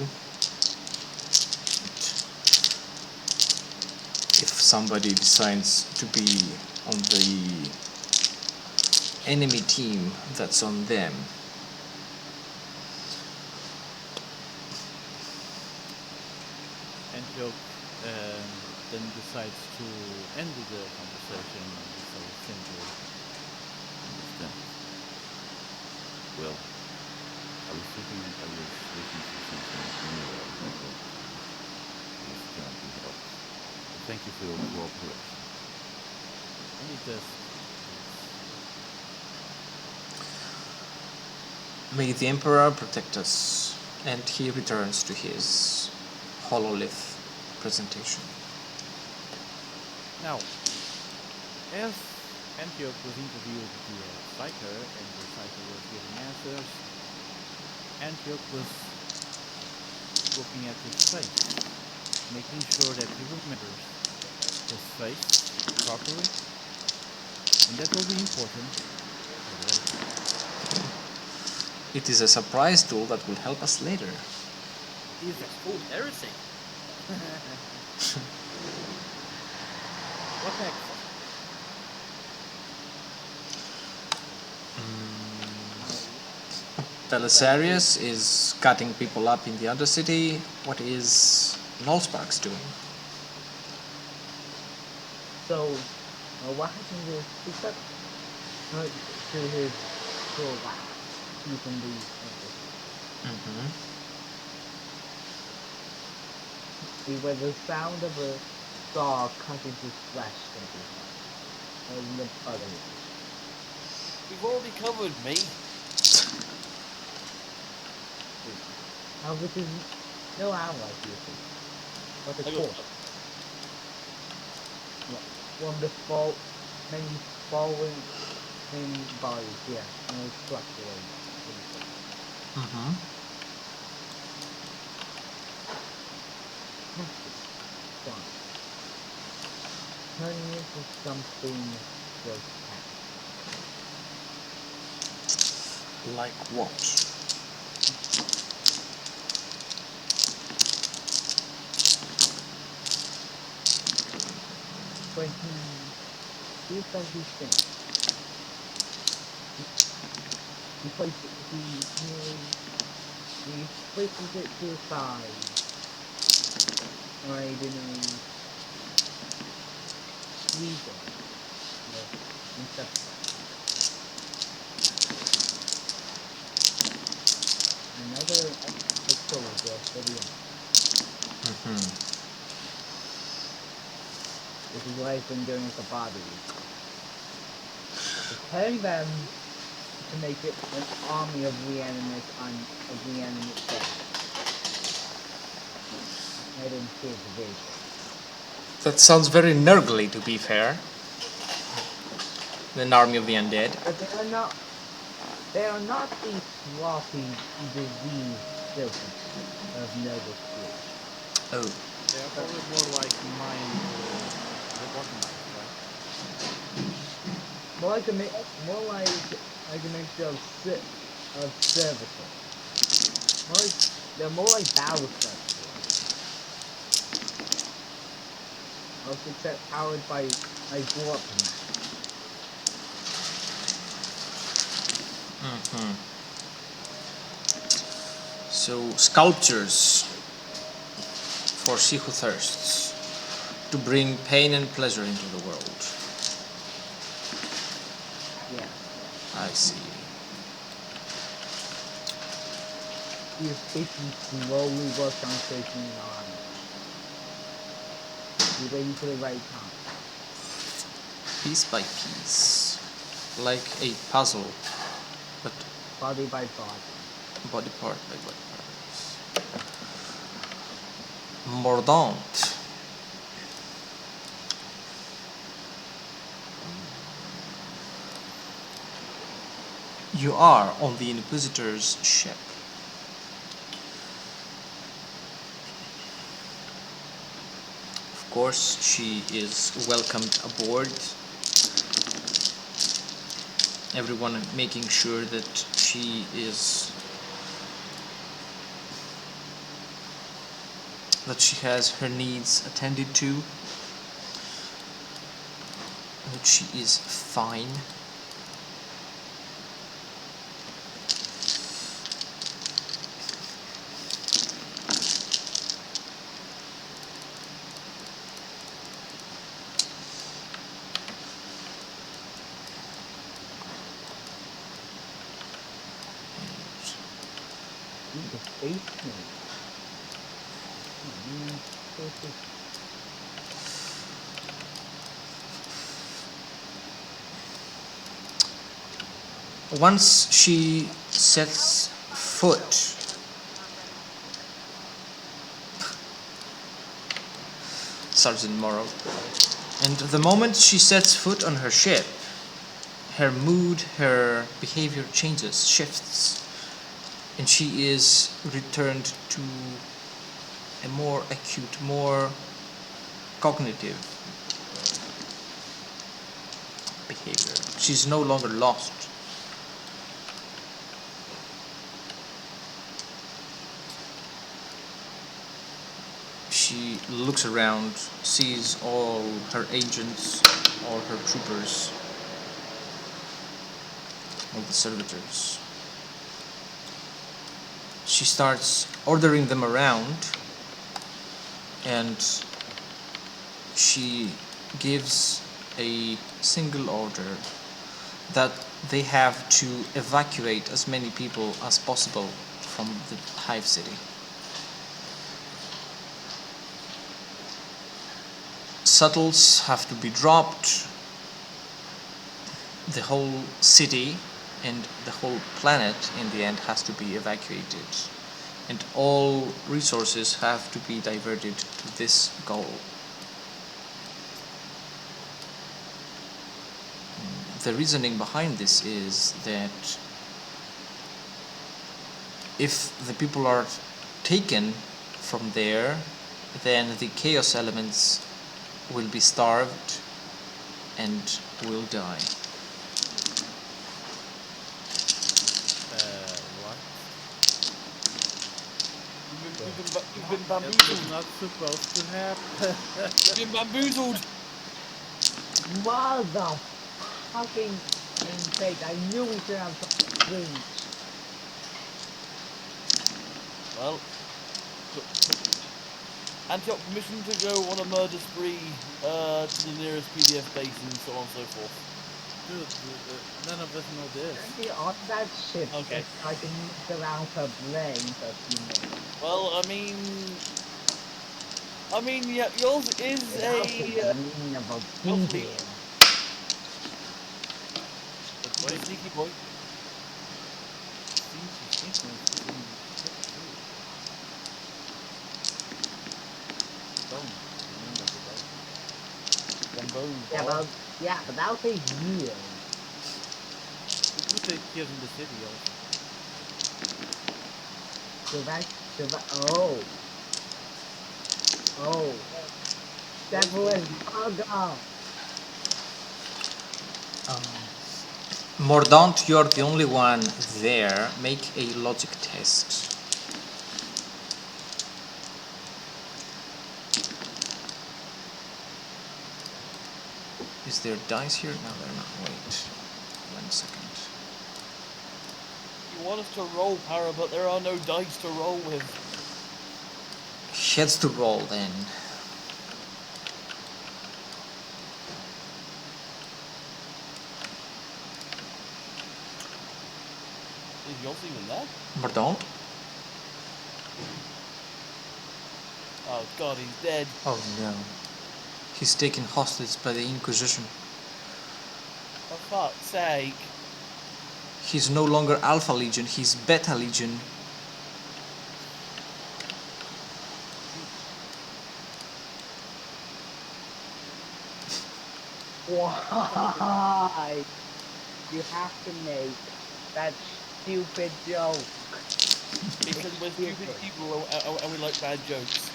If somebody decides to be on the enemy team, that's on them. Antioch then decides to end the conversation with a simple Understand? Well, I was looking for something new that this cannot be helped. Thank you for your cooperation. and he just May the Emperor protect us. And he returns to his hololith presentation. Now, as Antioch was interviewed via Psyker and the Psyker was giving answers, Antioch was looking at his face, making sure that he remembers his face properly, and that will be important for later. It is a surprise tool that will help us later. He's exposed everything. What next? Belisarius is cutting people up in the Undercity. What is Nullsparks doing? So, what happened is he cut to his full wow. Using the Mm-hmm. he was the sound of a saw cutting his flesh and the other. You've already covered me. Now this is no ally usually, but the I got- course. One of the many fallen bodies, yeah, and it's fluctuating. Mm-hmm. Fine. Turning into something grotesque. Like what? When he feels like he's finished, he places it to his side, right in a reason, inception. Another soldier for the end. Mm-hmm. This is what I've been doing with the body. Preparing them to make it an army of reanimate dead. I didn't see the vision. That sounds very Nurgly, to be fair. An army of the undead. But they are not the sloppy, diseased filthy of noble school. Oh. They are probably more like mind lobotomized, right? More like a mixture of servitor. They're more like battle servitors. Also except powered by warp. Mm-hmm. So sculptures for she who thirsts, to bring pain and pleasure into the world. Yeah. I see. He is basically slowly worked on creating an army. He's waiting for the right time. Piece by piece. Like a puzzle, but Body by body. body part by body part. Mordaunt. You are on the Inquisitor's ship. Of course, she is welcomed aboard. Everyone making sure that she has her needs attended to, that she is fine. The basement. Once she sets foot Sergeant Morrow, and the moment she sets foot on her ship, her mood, her behavior changes, shifts, and she is returned to a more acute, more cognitive behavior. She's no longer lost. She looks around, sees all her agents, all her troopers, all the servitors. she starts ordering them around, and she gives a single order that they have to evacuate as many people as possible from the hive city. Shuttles have to be dropped. The whole city and the whole planet in the end has to be evacuated, and all resources have to be diverted to this goal. The reasoning behind this is that if the people are taken from there, then the chaos elements will be starved and will die. What? You've been It's bamboozled. not supposed to happen. You've been bamboozled. Mother fucking fake. I knew we should have some wings. Well, Antioch permission to go on a murder spree to the nearest PDF base and so on and so forth. Dude, none of us know this. Be on that ship. Okay. So I can move around her brain for a few minutes. Well, yeah, yours is Without a the meaning of a hopefully- beating. But a wait, sneaky boy. sequence is in step 2. Bone. Remember the bone. Gambone. But that'll take years. It would take here in the city also. Oh. That was bug up. Mordaunt, you're the only one there. Make a logic test. Is there dice here? No, they're not. Wait. 1 second. You want us to roll, Para, but there are no dice to roll with. Heads to roll then. Is yours even there? Mordaunt? Oh god, he's dead. Oh no. He's taken hostage by the Inquisition. For fuck's sake. He's no longer Alpha Legion, he's Beta Legion. Why? You have to make that stupid joke. Because we're stupid people and we like bad jokes.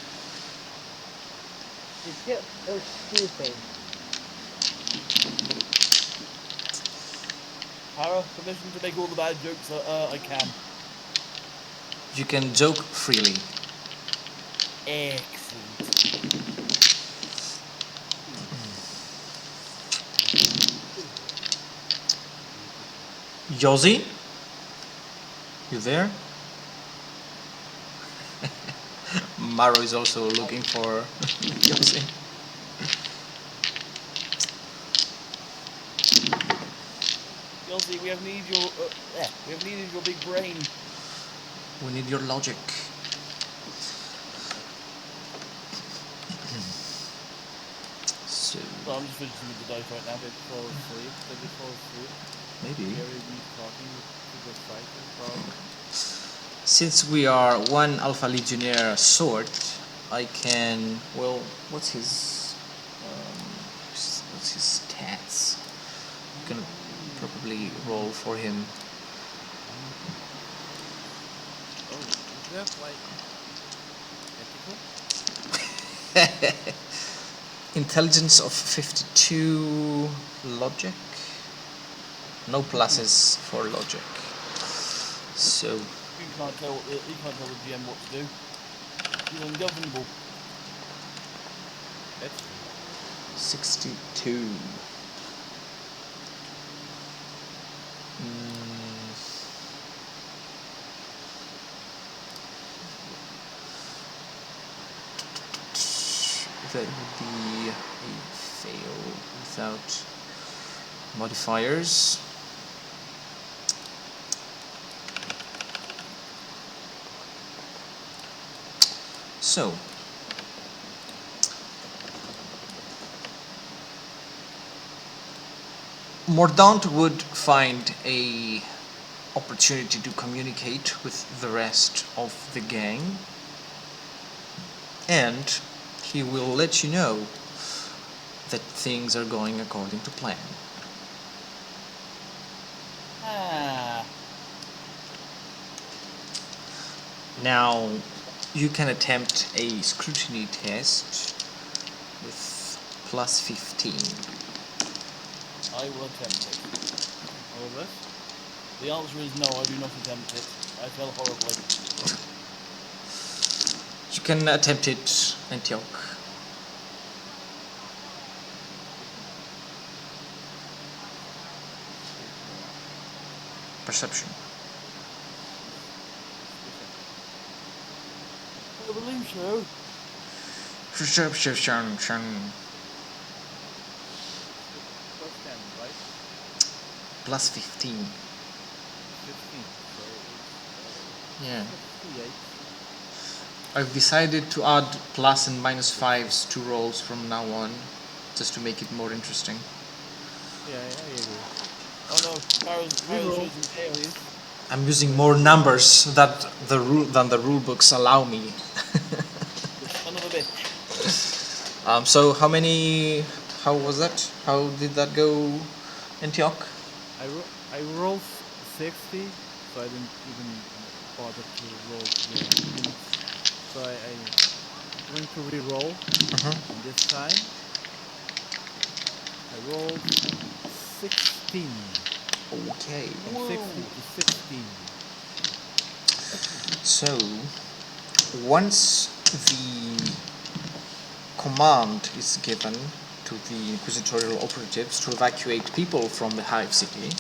It's just so stupid. Para, permission to make all the bad jokes I can. You can joke freely. Excellent. Yossi? You there? Maro is also looking for Yossi. Yossi, we have needed your big brain. We need your logic. So, Well, I'm just finishing with the dice right now. Did it fall asleep? Did it fall asleep? maybe. Hearing me talking to the fighter, probably. Since we are one Alpha Legionnaire short, I can. Well, what's his stats? I'm gonna probably roll for him. Oh, is that like ethical? Intelligence of 52, logic. No pluses for logic. So You can't tell the GM what to do. He's ungovernable. That's 62. that would be a fail without modifiers. So Mordaunt would find a opportunity to communicate with the rest of the gang, and he will let you know that things are going according to plan. Now you can attempt a scrutiny test with plus 15. I will attempt it. However, the answer is no, I do not attempt it. I fail horribly. You can attempt it, Antioch. Perception. I believe so. Perception. Plus 10, right? Plus 15. 15. So it's Yeah. 58. I've decided to add plus and minus 5s to rolls from now on, just to make it more interesting. Yeah, I agree. Oh no, Kyle's choosing chaos. I'm using more numbers than the rule books allow me. Son of a bitch. So how was that? How did that go, Antioch? I rolled 60, so I didn't even bother to roll the units. So I'm going to re-roll, and this time I rolled 16. Okay. From 60 to 16. So once the command is given to the inquisitorial operatives to evacuate people from the Hive City,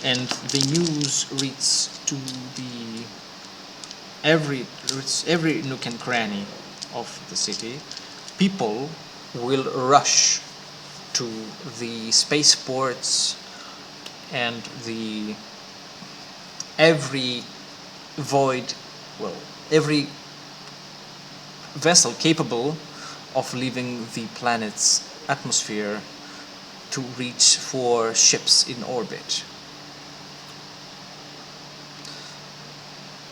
and the news reaches to the every nook and cranny of the city, people will rush to the spaceports and the every vessel capable of leaving the planet's atmosphere to reach for ships in orbit.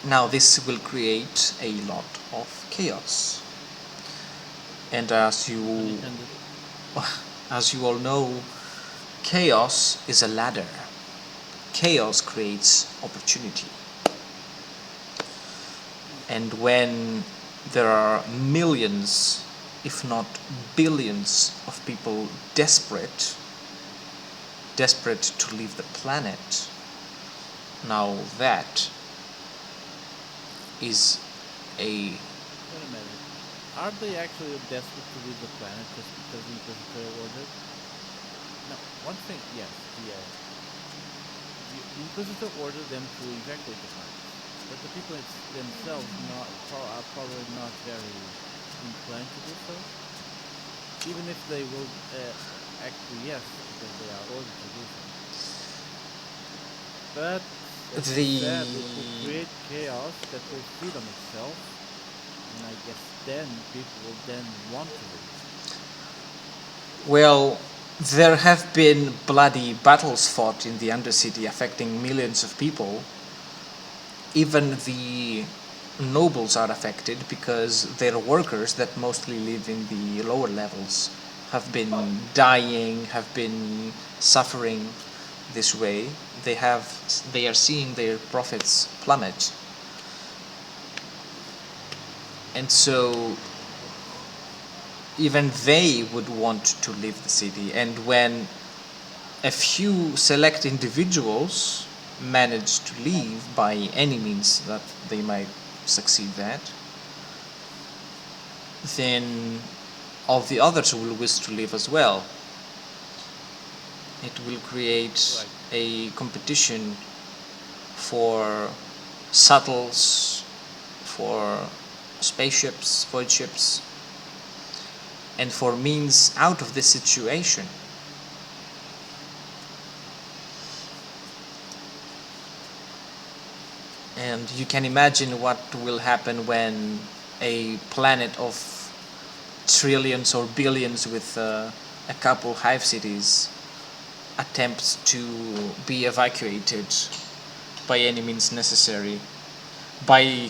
Now this will create a lot of chaos. And as you all know, chaos is a ladder. Chaos creates opportunity. And when there are millions, if not billions, of people desperate to leave the planet, now that is a... Wait a minute. Are they actually desperate to leave the planet just because the Inquisitor ordered? No, one thing, yes, the Inquisitor ordered them to evacuate the planet. But the people themselves are probably not very inclined to do so. Even if they will acquiesce because they are ordered to do so. But as you said, it will create chaos that will feed on itself. And I guess then people will then want to leave. Well, there have been bloody battles fought in the Undercity affecting millions of people. Even the nobles are affected because their workers that mostly live in the lower levels have been dying, have been suffering this way. They are seeing their profits plummet. And so even they would want to leave the city. And when a few select individuals manage to leave by any means that they might succeed at, then all the others will wish to leave as well. It will create a competition for shuttles, for spaceships, void ships. and for means out of this situation. And you can imagine what will happen when a planet of trillions or billions with a couple hive cities attempts to be evacuated by any means necessary by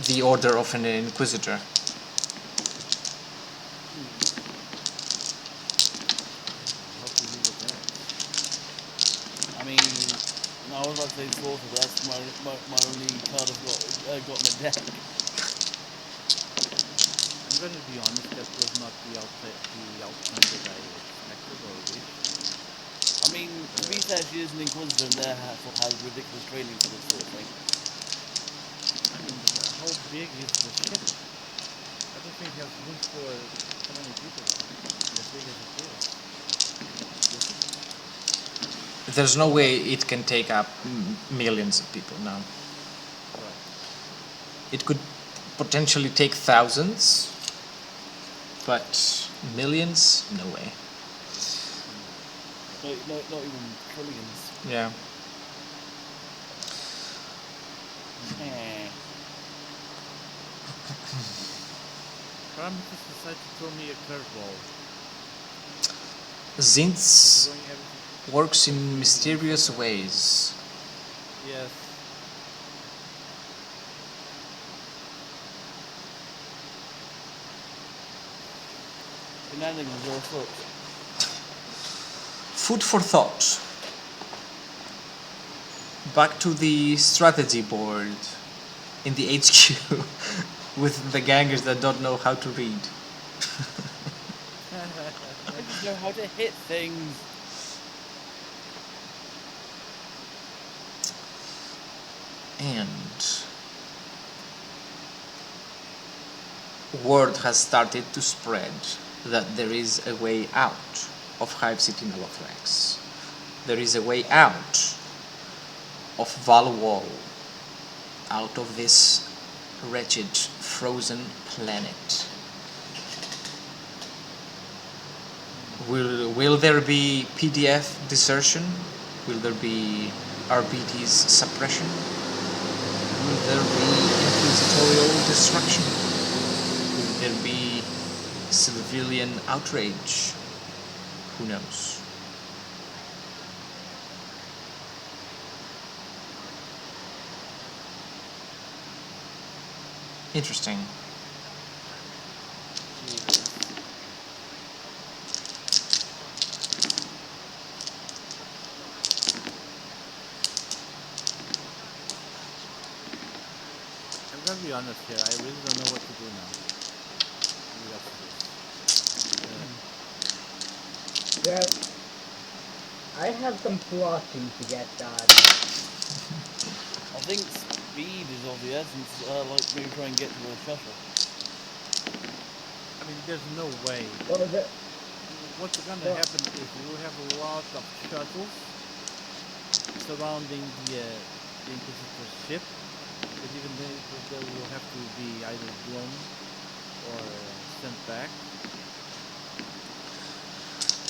the order of an inquisitor. How to deal with that? I mean, no, I was about to say slaughter, but that's my only card I've got in the deck. I'm going to be honest, that was not the outcome that I expected or wished. I mean, to be fair, she is an inquisitor and therefore has ridiculous training for this sort of thing. I mean, how big is the ship? I don't think it has room for so many people, as big as it is. There's no way it can take up millions of people now. Right. It could potentially take thousands, but millions? No way. No, not even trillions. Yeah. Parameters decide to throw me a curveball. Zintz Throwing everything. works in mysterious ways. Yes. Shenanigans are afoot. Food for thought. Back to the strategy board in the HQ with the gangers that don't know how to read. I just know how to hit things. And word has started to spread that there is a way out of Hive City Mellowflex. There is a way out of Valwall, out of this wretched frozen planet. Will there be PDF desertion? Will there be RBT's suppression? Will there be inquisitorial destruction? Will there be civilian outrage? Who knows? Interesting. I'm going to be honest here, I really don't know what to do now. Well, I have some plotting to get done. I think speed is of the essence, like maybe try and get to a shuttle. I mean, there's no way. Well, What's going to happen is we will have a lot of shuttles surrounding the Inquisitor's ship, but even then they will have to be either blown or sent back.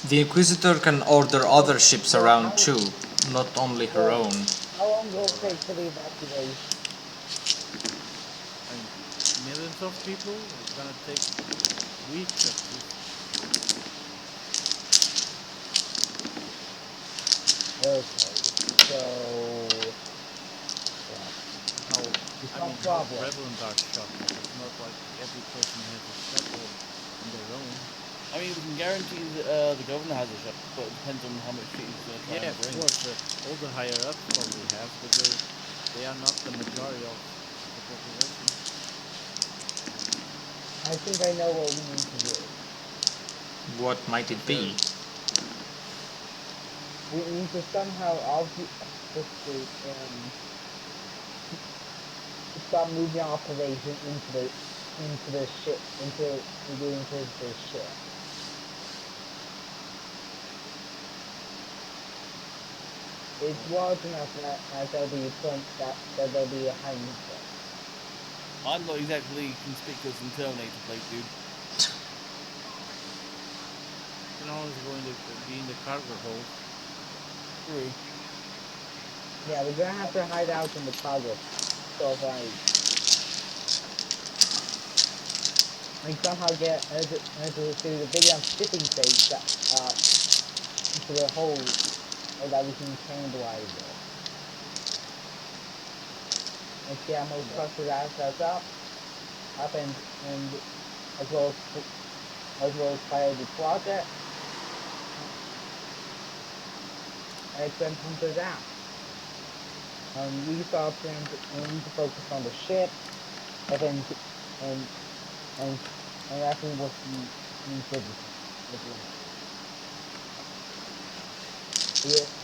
The Inquisitor can order other ships around too, not only her own. How long will it take for the evacuation? I mean, millions of people, it's going to take weeks at least. Okay, so... How, It's I no mean, how problem. prevalent are shuttles? It's not like every person has a shuttle on their own. I mean, we can guarantee that the governor has a shuttle, but it depends on how much shit he's going to try Yeah, and of bring. course, all the higher ups probably have, but they are not the majority of the population. I think I know what we need to do. What might it be? We need to somehow obfuscate and stop moving operation into the ship, into the Inquisitor's ship. It's large enough that there'll be a point that there'll be a hiding place. I'm not exactly conspicuous in Terminator plate, dude. can always go in the be in the cargo hold. True. Yeah, we're gonna have to hide out in the cargo. So like somehow get into the big shipping crates that into the hole so that we can cannibalize it. And see how most trusted assets up and as well as fire the project and send hunters out. We start and we can focus on the ship and then and and after what we physically.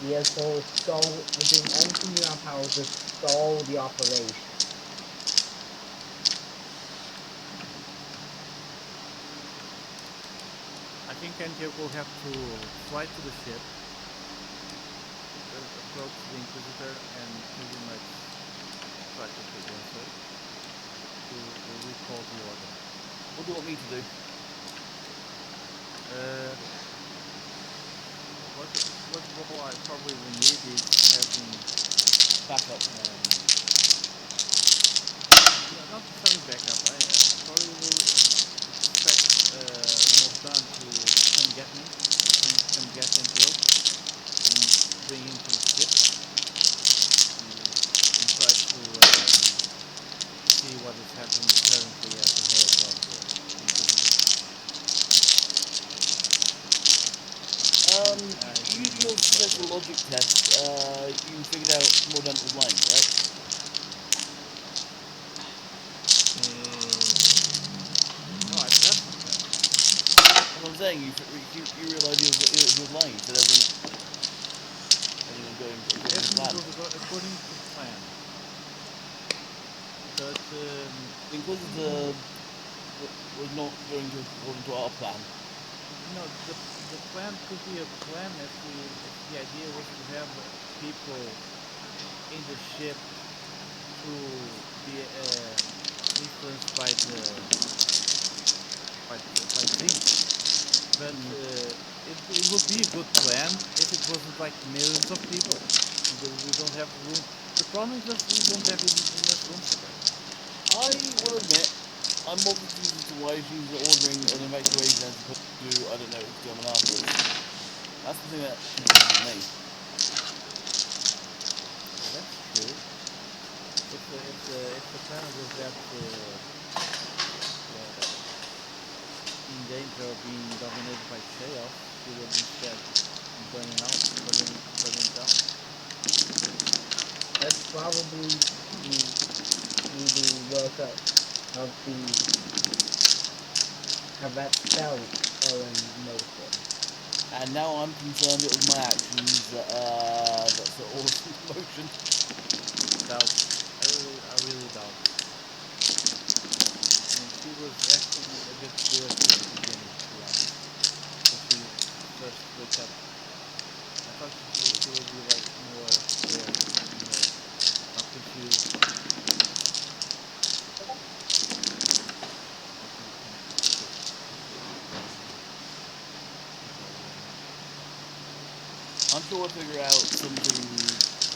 Yeah, so doing everything in our power to stall the operation. I think Antioch will have to fly to the ship, approach the Inquisitor, and pretty much try to convince her to recall the order. What do you want me to do? What I probably will need is having Backup. not necessarily backup. I probably will expect Mordan to come get me, come get Antioch, and bring him to the ship and try to see what is happening currently at the head of the Inquisitor. Using your special logic test, you figured out Mordant was lying, right? No, I passed my test. That's what I'm saying. You realised he was lying. You said everything was going according to Everything plan. goes according to plan. But The Inquisitor was not going to according to our plan. no, the plan could be a plan if the idea was to have people in the ship to be influenced by things. But it would be a good plan if it wasn't like millions of people. We don't have room. The problem is that we don't have enough room for that. I will admit, I'm more confused as to why she's ordering an evacuation as opposed to, I don't know, German afterwards. That's the thing that confuses me. Well, that's true. If the planet was that in danger of being dominated by chaos, she would instead burning down. That's probably the work of that cell in motion. And now I'm concerned it was my actions that set all this into motion. Doubt. I really doubt. I mean, she was acting a bit weird since the beginning, to be honest. When she first woke up, I thought she would be like more scared, not confused. I'm sure we'll figure out something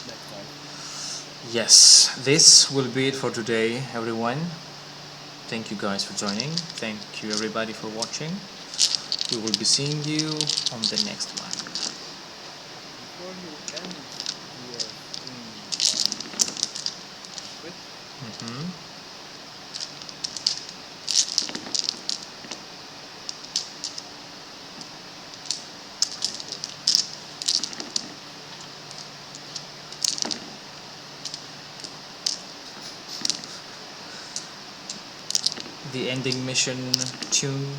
next time. Yes, this will be it for today, everyone. Thank you guys for joining. Thank you everybody for watching. We will be seeing you on the next one. Before you end your stream on Twitch, The ending mission tune.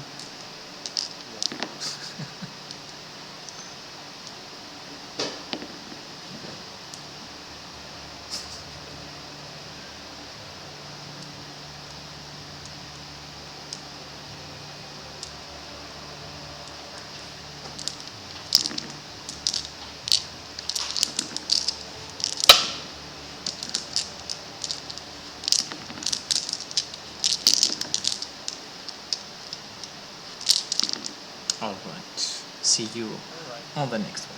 All right. See you on the next one.